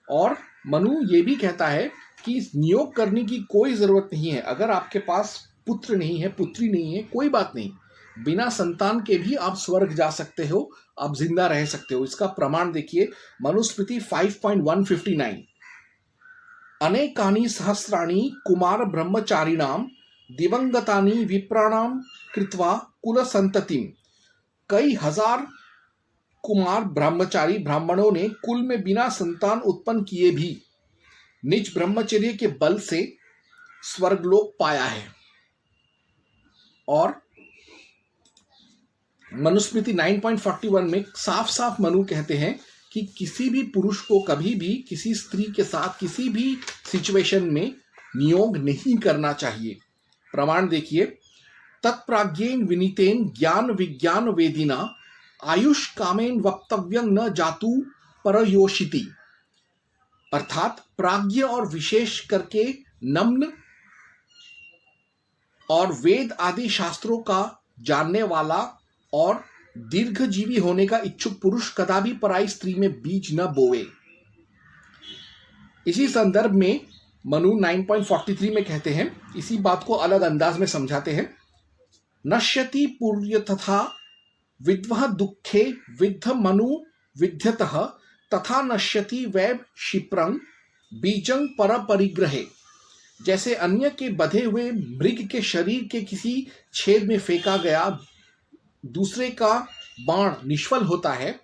और मनु ये भी कहता है कि नियोग करने की कोई ज़रूरत नहीं है। अगर आपके पास पुत्र नहीं है, पुत्री नहीं है, कोई बात नहीं, बिना संतान के भी आप स्वर्ग जा सकते हो, आप जिंदा रह सकते हो। इसका प्रमाण देखिए, मनुस्मृति 5.159, अनेकानि सहस्राणि कुमार ब्रह्मचारिणाम दिवंगतानि विप्राणाम कृत्वा कुल संततिम। कई हजार कुमार ब्रह्मचारी ब्राह्मणों ने कुल में बिना संतान उत्पन्न किए भी निज ब्रह्मचर्य के बल से स्वर्गलोक पाया है। और मनुस्मृति 9.41 में साफ साफ मनु कहते हैं कि किसी भी पुरुष को कभी भी किसी स्त्री के साथ किसी भी सिचुएशन में नियोग नहीं करना चाहिए। प्रमाण देखिए, तत्प्राज्ञेन विनीतेन ज्ञान विज्ञान वेदिना आयुष कामेन वक्तव्यं न जातु परयोषिति। अर्थात प्राज्ञ और विशेष करके नम्न और वेद आदि शास्त्रों का जानने वाला और दीर्घजीवी होने का इच्छुक पुरुष कदापि पराई स्त्री में बीज न बोवे। इसी संदर्भ में मनु 9.43 में कहते हैं, इसी बात को अलग अंदाज में समझाते हैं, नश्यति पूर्य तथा विद्वह दुखे विद्ध मनु विद्यतः तथा नश्यति वैव क्षिप्रं बीजं पर परिग्रहे। जैसे अन्य के बधे हुए मृग के शरीर के किसी छेद में फेंका गया दूसरे का बाण निष्फल होता है,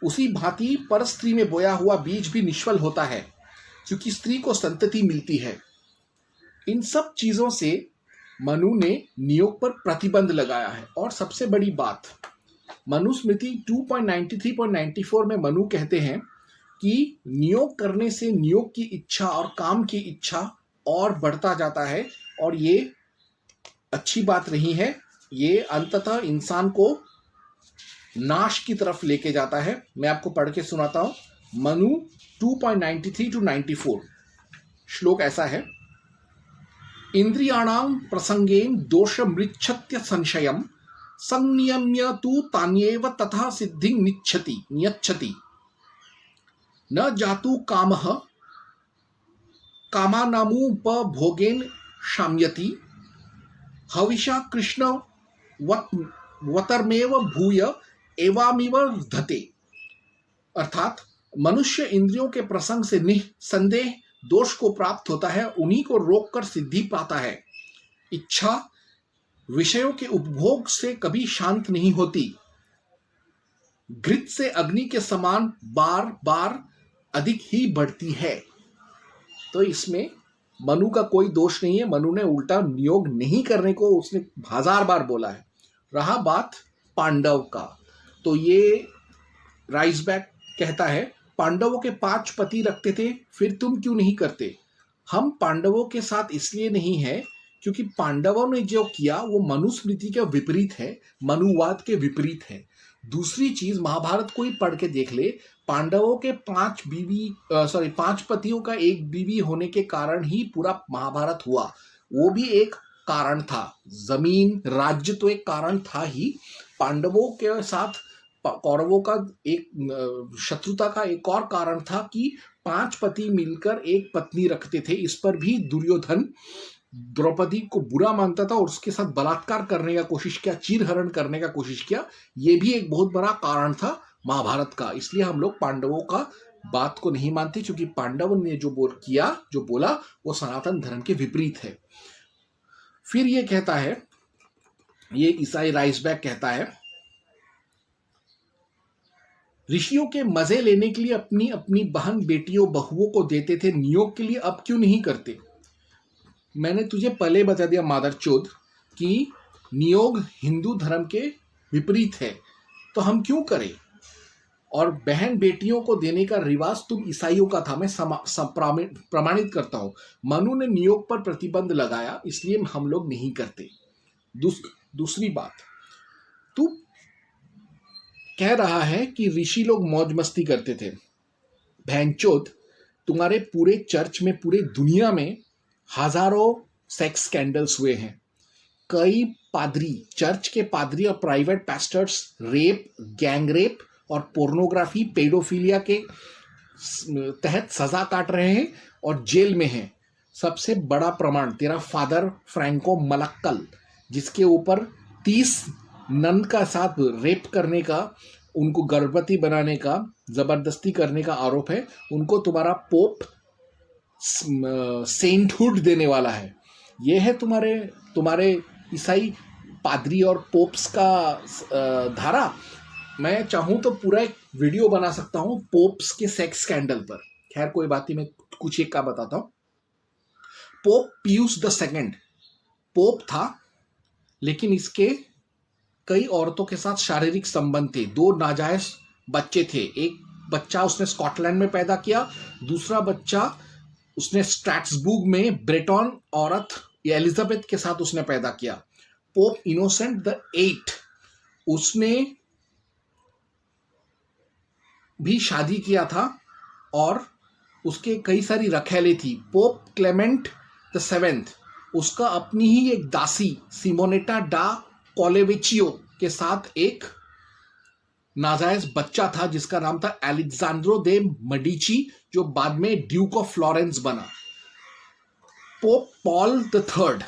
उसी भांति पर स्त्री में बोया हुआ बीज भी निष्फल होता है, क्योंकि स्त्री को संतति मिलती है। इन सब चीजों से मनु ने नियोग पर प्रतिबंध लगाया है। और सबसे बड़ी बात, मनुस्मृति 2.93.94 में मनु कहते हैं कि नियोग करने से नियोग की इच्छा और काम की इच्छा और बढ़ता जाता है, और ये अच्छी बात नहीं है। ये अंततः इंसान को नाश की तरफ लेके जाता है। मैं आपको पढ़ के सुनाता हूं, मनु 2.93-94। श्लोक ऐसा है, इंद्रियाणां प्रसंगेन दोष मृच्छत्य संशयम संनियम्य तु तान्येव तथा सिद्धिं नियच्छति न जातु कामः कामानामुपभोगेन शाम्यति हविषा कृष्ण वतर्मेव भूय एवामिव धते। अर्थात मनुष्य इंद्रियों के प्रसंग से निसंदेह दोष को प्राप्त होता है, उन्हीं को रोककर सिद्धि पाता है। इच्छा विषयों के उपभोग से कभी शांत नहीं होती, घृत से अग्नि के समान बार बार अधिक ही बढ़ती है। तो इसमें मनु का कोई दोष नहीं है। मनु ने उल्टा नियोग नहीं करने को उसने 1000 बार बोला है। रहा बात पांडव का, तो ये राइसबैक कहता है, पांडवों के 5 पति रखते थे, फिर तुम क्यों नहीं करते? हम पांडवों के साथ इसलिए नहीं है क्योंकि पांडवों ने जो किया वो मनुस्मृति के विपरीत है, मनुवाद के विपरीत है। दूसरी चीज, महाभारत कोई पढ़ के देख ले, पांडवों के 5 पतियों का एक बीवी होने के कारण ही पूरा महाभारत हुआ। वो भी एक कारण था, जमीन राज्य तो एक कारण था ही। पांडवों के साथ कौरवों का एक शत्रुता का एक और कारण था कि 5 पति मिलकर एक पत्नी रखते थे। इस पर भी दुर्योधन द्रौपदी को बुरा मानता था और उसके साथ बलात्कार करने का कोशिश किया, चीरहरण करने का कोशिश किया। ये भी एक बहुत बड़ा कारण था महाभारत का। इसलिए हम लोग पांडवों का बात को नहीं मानते, क्योंकि पांडवों ने जो बोला वो सनातन धर्म के विपरीत है। फिर ये कहता है, ये ईसाई राइसबैक कहता है, ऋषियों के मजे लेने के लिए अपनी अपनी बहन बेटियों बहुओं को देते थे नियोग के लिए, अब क्यों नहीं करते? मैंने तुझे पहले बता दिया मादरचोद कि नियोग हिंदू धर्म के विपरीत है, तो हम क्यों करें? और बहन बेटियों को देने का रिवाज तुम ईसाइयों का था, मैं प्रमाणित करता हूं। मनु ने नियोग पर प्रतिबंध लगाया, इसलिए हम लोग नहीं करते। दूसरी बात, तू कह रहा है कि ऋषि लोग मौज मस्ती करते थे। भैंचोद, तुम्हारे पूरे चर्च में, पूरे दुनिया में हजारों सेक्स स्कैंडल्स हुए हैं। कई पादरी, चर्च के पादरी और private pastors rape, gang rape और पोर्नोग्राफी, पेडोफिलिया के तहत सजा काट रहे हैं और जेल में हैं। सबसे बड़ा प्रमाण तेरा फादर फ्रैंको मलक्कल, जिसके ऊपर 30 नन का साथ रेप करने का, उनको गर्भवती बनाने का, जबरदस्ती करने का आरोप है। उनको तुम्हारा पोप सेंटहुड देने वाला है। यह है तुम्हारे ईसाई पादरी और पोप्स का धारा। मैं चाहूं तो पूरा एक वीडियो बना सकता हूं पोप्स के सेक्स स्कैंडल पर। खैर कोई बात नहीं, मैं कुछ एक का बताता हूं। पोप पियूस II पोप था, लेकिन इसके कई औरतों के साथ शारीरिक संबंध थे। 2 नाजायज बच्चे थे। एक बच्चा उसने स्कॉटलैंड में पैदा किया, दूसरा बच्चा उसने स्ट्रैसबुर्ग में ब्रेटन औरत एलिजाबेथ के साथ उसने पैदा किया। पोप इनोसेंट VIII उसने भी शादी किया था और उसके कई सारी रखैले थी। पोप क्लेमेंट VII उसका अपनी ही एक दासी सिमोनेटा डा कोलेविचियो के साथ एक नाजायज बच्चा था, जिसका नाम था एलेक्जेंड्रो दे मेडिची, जो बाद में ड्यूक ऑफ फ्लोरेंस बना। पोप पॉल III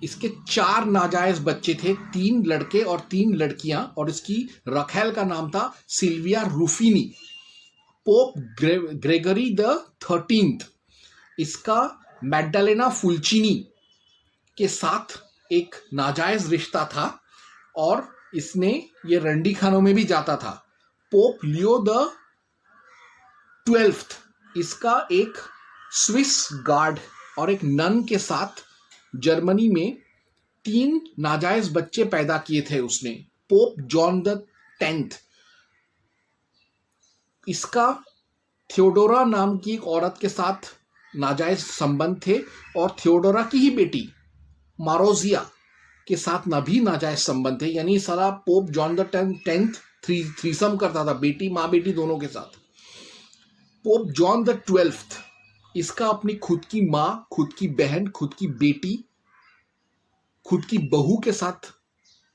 इसके 4 नाजायज बच्चे थे, 3 लड़के और 3 लड़कियां, और इसकी रखैल का नाम था Sylvia Ruffini. Pope Gregory XIII इसका मैग्डालेना फुल्चिनी के साथ एक नाजायज रिश्ता था और इसने ये रंडी खानों में भी जाता था। पोप लियो XII इसका एक स्विस गार्ड और एक नन के साथ जर्मनी में 3 नाजायज बच्चे पैदा किए थे उसने। पोप जॉन X इसका थियोडोरा नाम की एक औरत के साथ नाजायज संबंध थे और थियोडोरा की ही बेटी मारोजिया के साथ भी नाजायज संबंध थे। यानी सारा पोप जॉन X थ्रीसम करता था, बेटी माँ बेटी दोनों के साथ। पोप जॉन XII इसका अपनी खुद की माँ, खुद की बहन, खुद की बेटी, खुद की बहू के साथ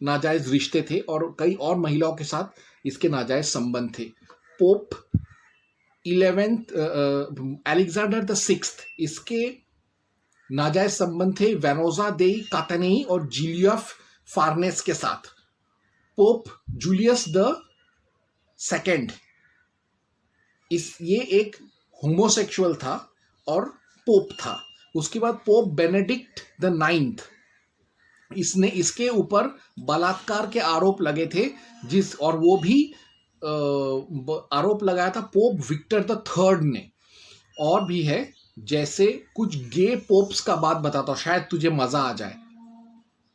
नाजायज रिश्ते थे और कई और महिलाओं के साथ इसके नाजायज संबंध थे। पोप 11th अलेक्जेंडर VI इसके नाजायज संबंध थे वेनोजा दे कातनेई और जिलिया फार्नेस के साथ। पोप जूलियस II ये एक होमोसेक्सुअल था और पोप था। उसके बाद पोप बेनेडिक्ट IX इसके ऊपर बलात्कार के आरोप लगे थे, और वो भी आरोप लगाया था पोप विक्टर III ने। और भी है, जैसे कुछ गे पोप्स का बात बताता हूं, शायद तुझे मजा आ जाए।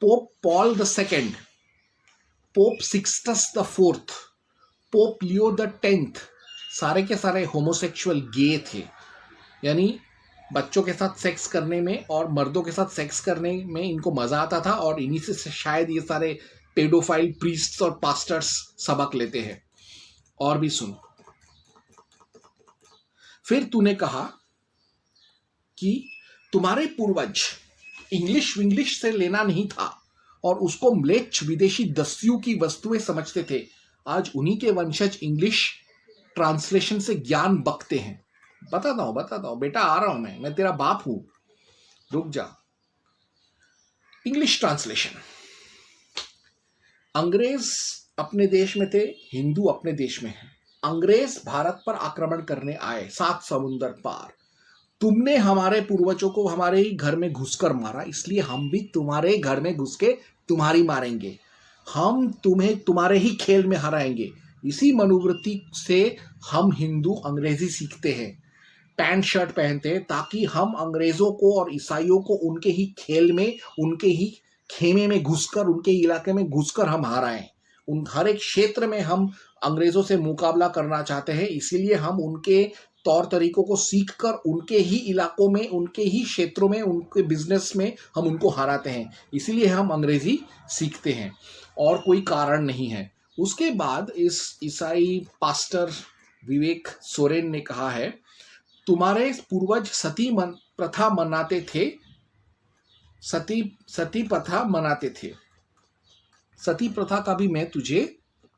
Pope Paul II, Pope Sixtus IV, Pope Leo X सारे के सारे होमोसेक्सुअल गे थे। यानी बच्चों के साथ सेक्स करने में और मर्दों के साथ सेक्स करने में इनको मजा आता था, और इन्हीं से शायद ये सारे पेडोफाइल प्रीस्ट्स और पास्टर्स सबक लेते हैं। और भी सुन, फिर तूने कहा कि तुम्हारे पूर्वज इंग्लिश से लेना नहीं था और उसको म्लेच्छ विदेशी दस्युओं की वस्तुएं समझते थे। आज उन्हीं के वंशज इंग्लिश ट्रांसलेशन से ज्ञान बकते हैं। बताता हूं बेटा, आ रहा हूं मैं तेरा बाप हूं, रुक जा। English translation. अंग्रेज अपने देश में थे, हिंदू अपने देश में हैं। अंग्रेज भारत पर आक्रमण करने आए 7 समुंदर पार। तुमने हमारे पूर्वजों को हमारे ही घर में घुसकर मारा, इसलिए हम भी तुम्हारे घर में घुस के तुम्हारी मारेंगे। हम तुम्हें तुम्हारे ही खेल में हराएंगे। इसी मनोवृत्ति से हम हिंदू अंग्रेजी सीखते हैं, पैंट शर्ट पहनते हैं, ताकि हम अंग्रेजों को और ईसाइयों को उनके ही खेल में, उनके ही खेमे में घुसकर, उनके इलाके में घुसकर हम हाराएं। उन हर एक क्षेत्र में हम अंग्रेजों से मुकाबला करना चाहते हैं, इसीलिए हम उनके तौर तरीकों को सीखकर उनके ही इलाकों में, उनके ही क्षेत्रों में, उनके बिजनेस में हम उनको हराते हैं। इसीलिए हम अंग्रेजी सीखते हैं और कोई कारण नहीं है। उसके बाद इस ईसाई पास्टर विवेक सोरेन ने कहा है, तुम्हारे पूर्वज प्रथा मनाते थे, सती प्रथा मनाते थे। सती प्रथा का भी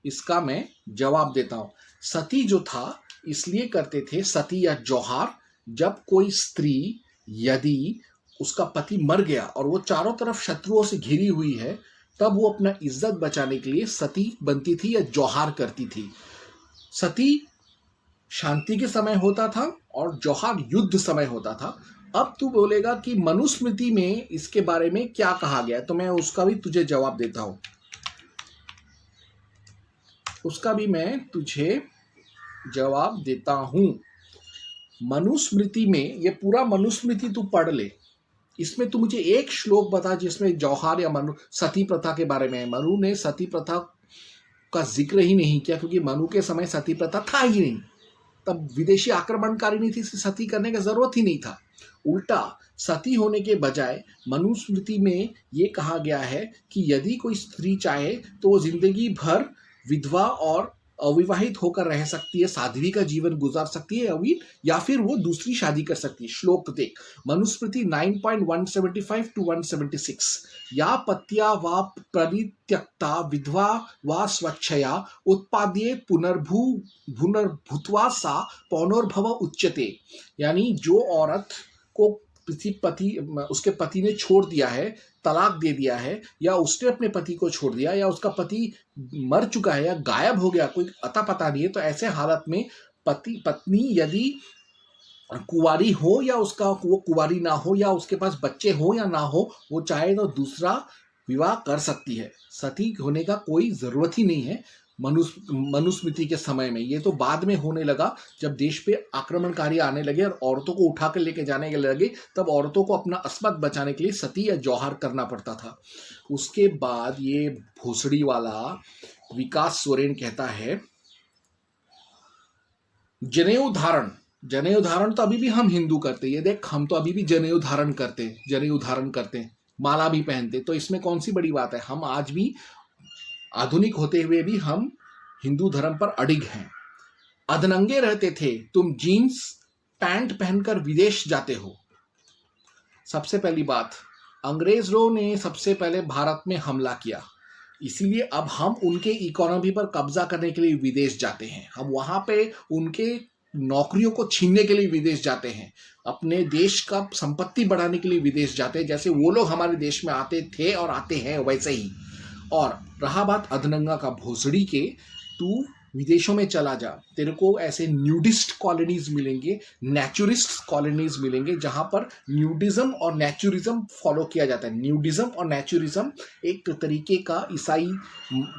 इसका मैं जवाब देता हूं। सती जो था इसलिए करते थे, सती या जौहार, जब कोई स्त्री यदि उसका पति मर गया और वो चारों तरफ शत्रुओं से घिरी हुई है, तब वो अपना इज्जत बचाने के लिए सती बनती थी या जौहार करती थी। सती शांति के समय होता था और जौहार युद्ध समय होता था। अब तू बोलेगा कि मनुस्मृति में इसके बारे में क्या कहा गया है, तो मैं उसका भी तुझे जवाब देता हूं। मनुस्मृति में, ये पूरा मनुस्मृति तू पढ़ ले, इसमें तू मुझे एक श्लोक बता जिसमें जौहार या सती प्रथा के बारे में है। मनु ने सती प्रथा का जिक्र ही नहीं किया, क्योंकि मनु के समय सती प्रथा था ही नहीं। तब विदेशी आक्रमणकारी नहीं थी, सती करने की जरूरत ही नहीं था। उल्टा सती होने के बजाय मनुस्मृति में ये कहा गया है कि यदि कोई स्त्री चाहे तो वो जिंदगी भर विधवा और अविवाहित होकर रह सकती है, साध्वी का जीवन गुजार सकती है, या फिर वो दूसरी शादी कर सकती है। श्लोक देख, मनुस्मृति 9.175 to 176। या पत्या वा परित्यक्ता विधवा वा स्वच्छया उत्पाद्ये पुनर्भूत्वा सा पौनर्भव उच्यते। यानी जो औरत को उसके पति ने छोड़ दिया है, तलाक दे दिया है, या उसने अपने पति को छोड़ दिया, या उसका पति मर चुका है या गायब हो गया, कोई अता पता नहीं है, तो ऐसे हालत में पत्नी यदि कुंवारी हो या वो कुंवारी ना हो, या उसके पास बच्चे हो या ना हो, वो चाहे तो दूसरा विवाह कर सकती है। सती होने का कोई जरूरत ही नहीं है मनुस्मृति के समय में। ये तो बाद में होने लगा, जब देश पे आक्रमणकारी आने लगे और औरतों को उठा कर लेके जाने के लगे, तब औरतों को अपना अस्मत बचाने के लिए सती या जौहर करना पड़ता था। उसके बाद ये भोसड़ी वाला विकास सोरेन कहता है, जनेऊ धारण तो अभी भी हम हिंदू करते हैं। ये देख, हम तो अभी भी जनेऊ धारण करते हैं, माला भी पहनते, तो इसमें कौन सी बड़ी बात है। हम आज भी आधुनिक होते हुए भी हम हिंदू धर्म पर अडिग हैं। अधनंगे रहते थे, तुम जीन्स पैंट पहनकर विदेश जाते हो। सबसे पहली बात, अंग्रेजों ने सबसे पहले भारत में हमला किया, इसीलिए अब हम उनके इकोनॉमी पर कब्जा करने के लिए विदेश जाते हैं। हम वहां पे उनके नौकरियों को छीनने के लिए विदेश जाते हैं, अपने देश का संपत्ति बढ़ाने के लिए विदेश जाते हैं। जैसे वो लोग हमारे देश में आते थे और आते हैं, वैसे ही। और रहा बात अधनंगा का भोसड़ी के, तू विदेशों में चला जा, तेरे को ऐसे न्यूडिस्ट कॉलोनीज मिलेंगे, नेचुरिस्ट कॉलोनीज मिलेंगे, जहां पर न्यूडिज्म और नेचुरिज्म फॉलो किया जाता है। न्यूडिज्म और नेचुरिज्म एक तरीके का ईसाई,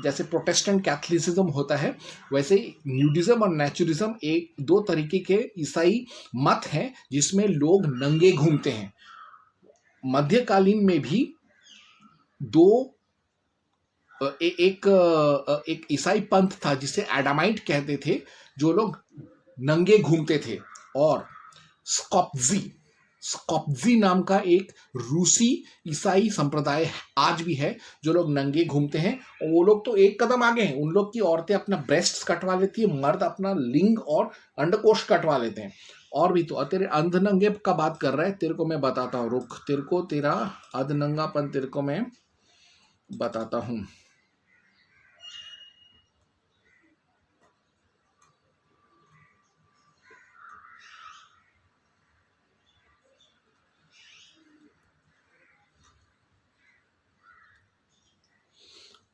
जैसे प्रोटेस्टेंट कैथोलिसिज्म होता है, वैसे न्यूडिज्म और नेचुरिज्म एक दो तरीके के ईसाई मत हैं जिसमें लोग नंगे घूमते हैं। मध्यकालीन में भी एक ईसाई पंथ था जिसे एडामाइट कहते थे, जो लोग नंगे घूमते थे। और स्कॉप्जी नाम का एक रूसी ईसाई संप्रदाय आज भी है, जो लोग नंगे घूमते हैं। और वो लोग तो एक कदम आगे हैं, उन लोग की औरतें अपना ब्रेस्ट कटवा लेती है, मर्द अपना लिंग और अंडकोश कटवा लेते हैं। और भी तो तेरे अंधनंगे का बात कर रहा है, तेरे को मैं बताता हूँ, रुक, तेरे को तेरा अंधनंगापन तेरे को मैं बताता हूँ।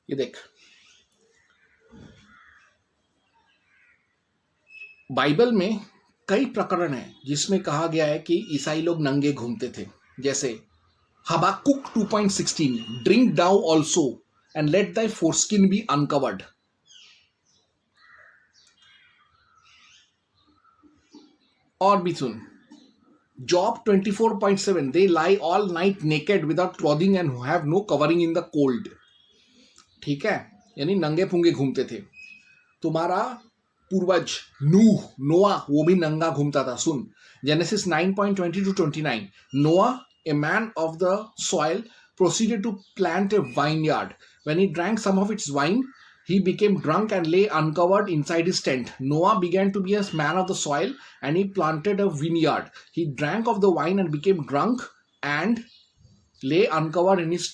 ये देख, बाइबल में कई प्रकरण हैं जिसमें कहा गया है कि ईसाई लोग नंगे घूमते थे। जैसे Habakkuk 2.16, drink thou also and let thy foreskin be uncovered. और भी सुन, Job 24.7, they lie all night naked without clothing and have no covering in the cold. ठीक है, यानी नंगे पुंगे घूमते थे. तुम्हारा पूर्वज नोआ वो भी नंगा घूमता था. सुन, Genesis 9.20 to 29. Noah, a man of the soil, proceeded to plant a vineyard. When he drank some of its wine, he became drunk and lay uncovered inside his tent. Noah began to be a man of the soil, and he planted a vineyard. He drank of the wine and became drunk and lay uncovered in his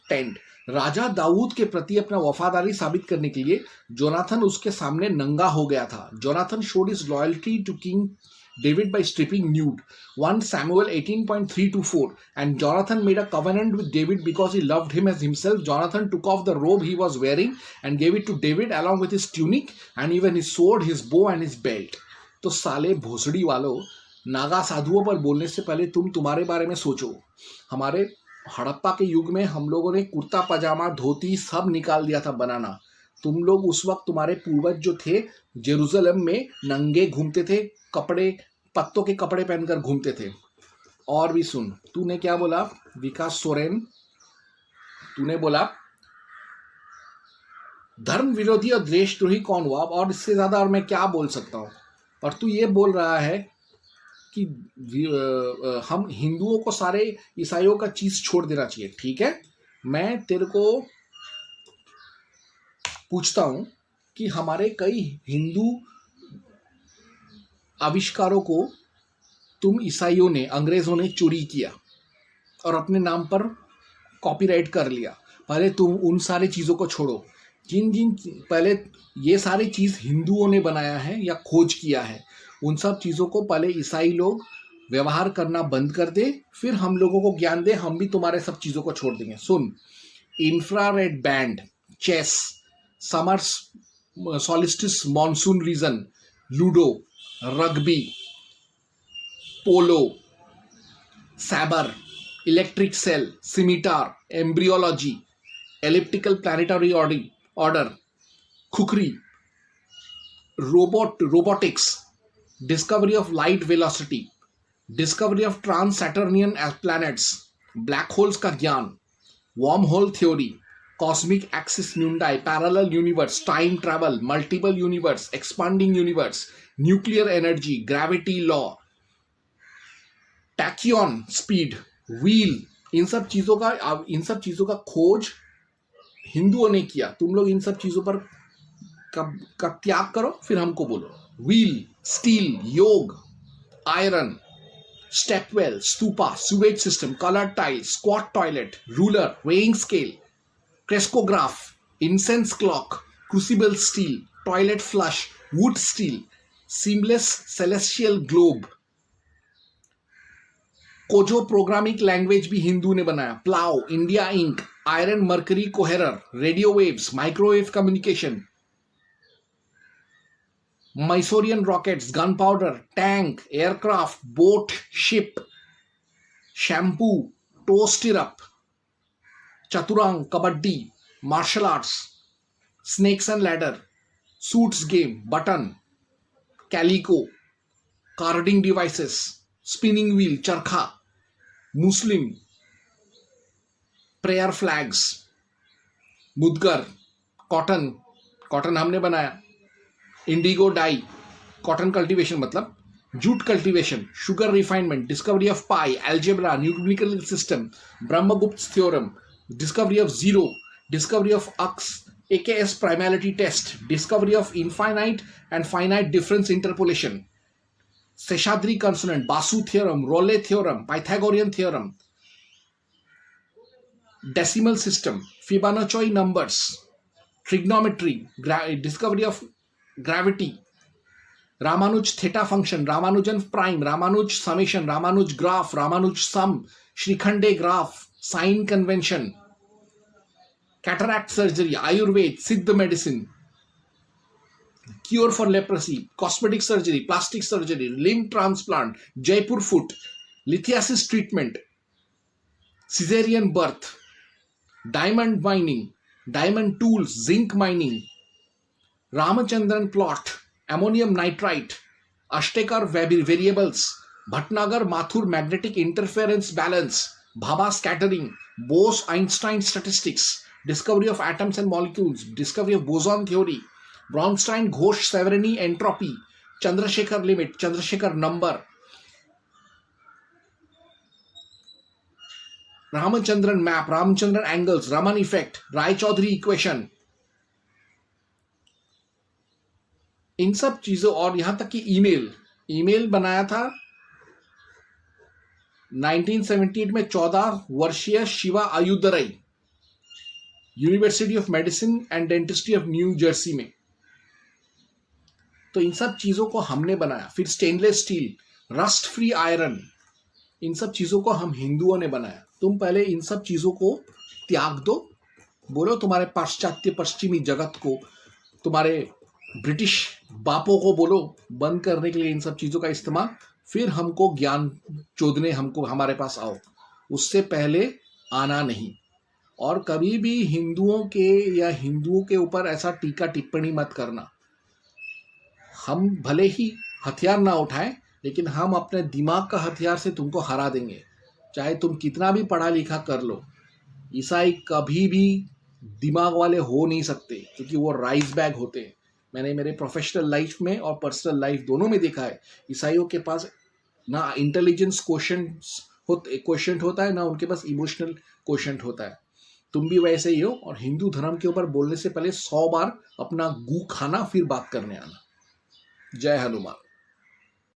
tent. राजा दाऊद के प्रति अपना वफादारी साबित करने के लिए जोनाथन उसके सामने नंगा हो गया था. Jonathan showed his loyalty to King David by stripping nude. 1 Samuel 18.3 to 4. And Jonathan made a covenant with David because he loved him as himself. Jonathan took off the robe he was wearing and gave it to David along with his tunic and even his sword, his bow and his belt. तो साले भोसड़ी वालों, नागा साधुओं पर बोलने से पहले तुम्हारे बारे में सोचो. हमारे हड़प्पा के युग में हम लोगों ने कुर्ता पजामा धोती सब निकाल दिया था बनाना. तुम लोग उस वक्त, तुम्हारे पूर्वज जो थे जेरूसलम में नंगे घूमते थे, कपड़े पत्तों के कपड़े पहनकर घूमते थे. और भी सुन, तूने क्या बोला विकास सोरेन, तूने बोला धर्म विरोधी और देशद्रोही कौन हुआ, और इससे ज्यादा और मैं क्या बोल सकता हूं. और तू ये बोल रहा है कि हम हिंदुओं को सारे ईसाइयों का चीज छोड़ देना चाहिए. ठीक है, मैं तेरे को पूछता हूं कि हमारे कई हिंदू आविष्कारों को तुम ईसाइयों ने, अंग्रेजों ने चोरी किया और अपने नाम पर कॉपीराइट कर लिया. पहले तुम उन सारी चीजों को छोड़ो. जिन जिन पहले ये सारी चीज हिंदुओं ने बनाया है या खोज किया है, उन सब चीजों को पहले ईसाई लोग व्यवहार करना बंद कर दे, फिर हम लोगों को ज्ञान दे, हम भी तुम्हारे सब चीजों को छोड़ देंगे. सुन, infrared band, chess, summer solstice, monsoon region, ludo, rugby, polo, sabre, electric cell, scimitar, embryology, elliptical planetary order, khukri, robotics, discovery of light velocity, discovery of trans Saturnian planets, black holes का ज्ञान, worm hole theory, cosmic axis mundi, parallel universe, time travel, multiple universe, expanding universe, nuclear energy, gravity law, tachyon speed, wheel, इन सब चीजों का खोज हिंदुओं ने किया. तुम लोग इन सब चीजों पर का त्याग करो, फिर हमको बोलो. Wheel, steel, yoga, iron, stepwell, stupa, sewage system, colour tile, squat toilet, ruler, weighing scale, crescograph, incense clock, crucible steel, toilet flush, wootz steel, seamless celestial globe, Kojo programming language भी हिंदू ने बनाया, plough, India ink, iron mercury coherer, radio waves, microwave communication, Mysorean rockets, gun powder, tank, aircraft, boat, ship, shampoo, toe stirrup, chaturanga, kabaddi, martial arts, snakes and ladder, suits game, button, calico, carding devices, spinning wheel, charkha, Muslim, prayer flags, mudgar, cotton हमने बनाया, इंडिगो डाई, कॉटन कल्टीवेशन मतलब jute cultivation, sugar refinement, discovery of pi, algebra, numerical system, Brahmagupta theorem, discovery of zero, discovery of AKS, AKS primality test, discovery of infinite and finite difference interpolation, Seshadri consonant, Basu theorem, Rayleigh theorem, Pythagorean theorem, decimal system, Fibonacci numbers, trigonometry, discovery of gravity, Ramanuj theta function, Ramanujan prime, Ramanuj summation, Ramanuj graph, Ramanuj sum, Shrikhande graph, sign convention, cataract surgery, Ayurveda, Siddha medicine, cure for leprosy, cosmetic surgery, plastic surgery, limb transplant, Jaipur foot, lithiasis treatment, cesarean birth, diamond mining, diamond tools, zinc mining, Ramachandran plot, ammonium nitrite, Ashtekar variables, Bhatnagar Mathur magnetic interference balance, Bhabha scattering, Bose Einstein statistics, discovery of atoms and molecules, discovery of boson theory, Bronstein Ghosh Severini entropy, Chandrasekhar limit, Chandrasekhar number, Ramachandran map, Ramachandran angles, Raman effect, Raychaudhuri equation, इन सब चीजों और यहां तक कि ईमेल बनाया था 1978 में 14 वर्षीय Shiva Ayyadurai, university of medicine and dentistry of New Jersey में। तो इन सब चीजों को हमने बनाया। फिर stainless steel, rust free iron, इन सब चीजों को हम हिंदुओं ने बनाया। तुम पहले इन सब चीजों को त्याग दो, बोलो तुम्हारे पाश्चात्य पश्चिमी जगत को, तुम्हारे ब्रिटिश बापों को बोलो बंद करने के लिए इन सब चीजों का इस्तेमाल, फिर हमको ज्ञान चोदने हमको हमारे पास आओ, उससे पहले आना नहीं। और कभी भी हिंदुओं के या हिंदुओं के ऊपर ऐसा टीका टिप्पणी मत करना। हम भले ही हथियार ना उठाएं, लेकिन हम अपने दिमाग का हथियार से तुमको हरा देंगे, चाहे तुम कितना भी पढ़ा लिखा कर लो। ईसाई कभी भी दिमाग वाले हो नहीं सकते, क्योंकि वो राइस बैग होते हैं। मैंने मेरे प्रोफेशनल लाइफ में और पर्सनल लाइफ दोनों में देखा है, ईसाइयों के पास ना इंटेलिजेंस क्वोशेंट होता है, ना उनके पास इमोशनल क्वोशेंट होता है। तुम भी वैसे ही हो, और हिंदू धर्म के ऊपर बोलने से पहले 100 बार अपना गू खाना, फिर बात करने आना। जय हनुमान।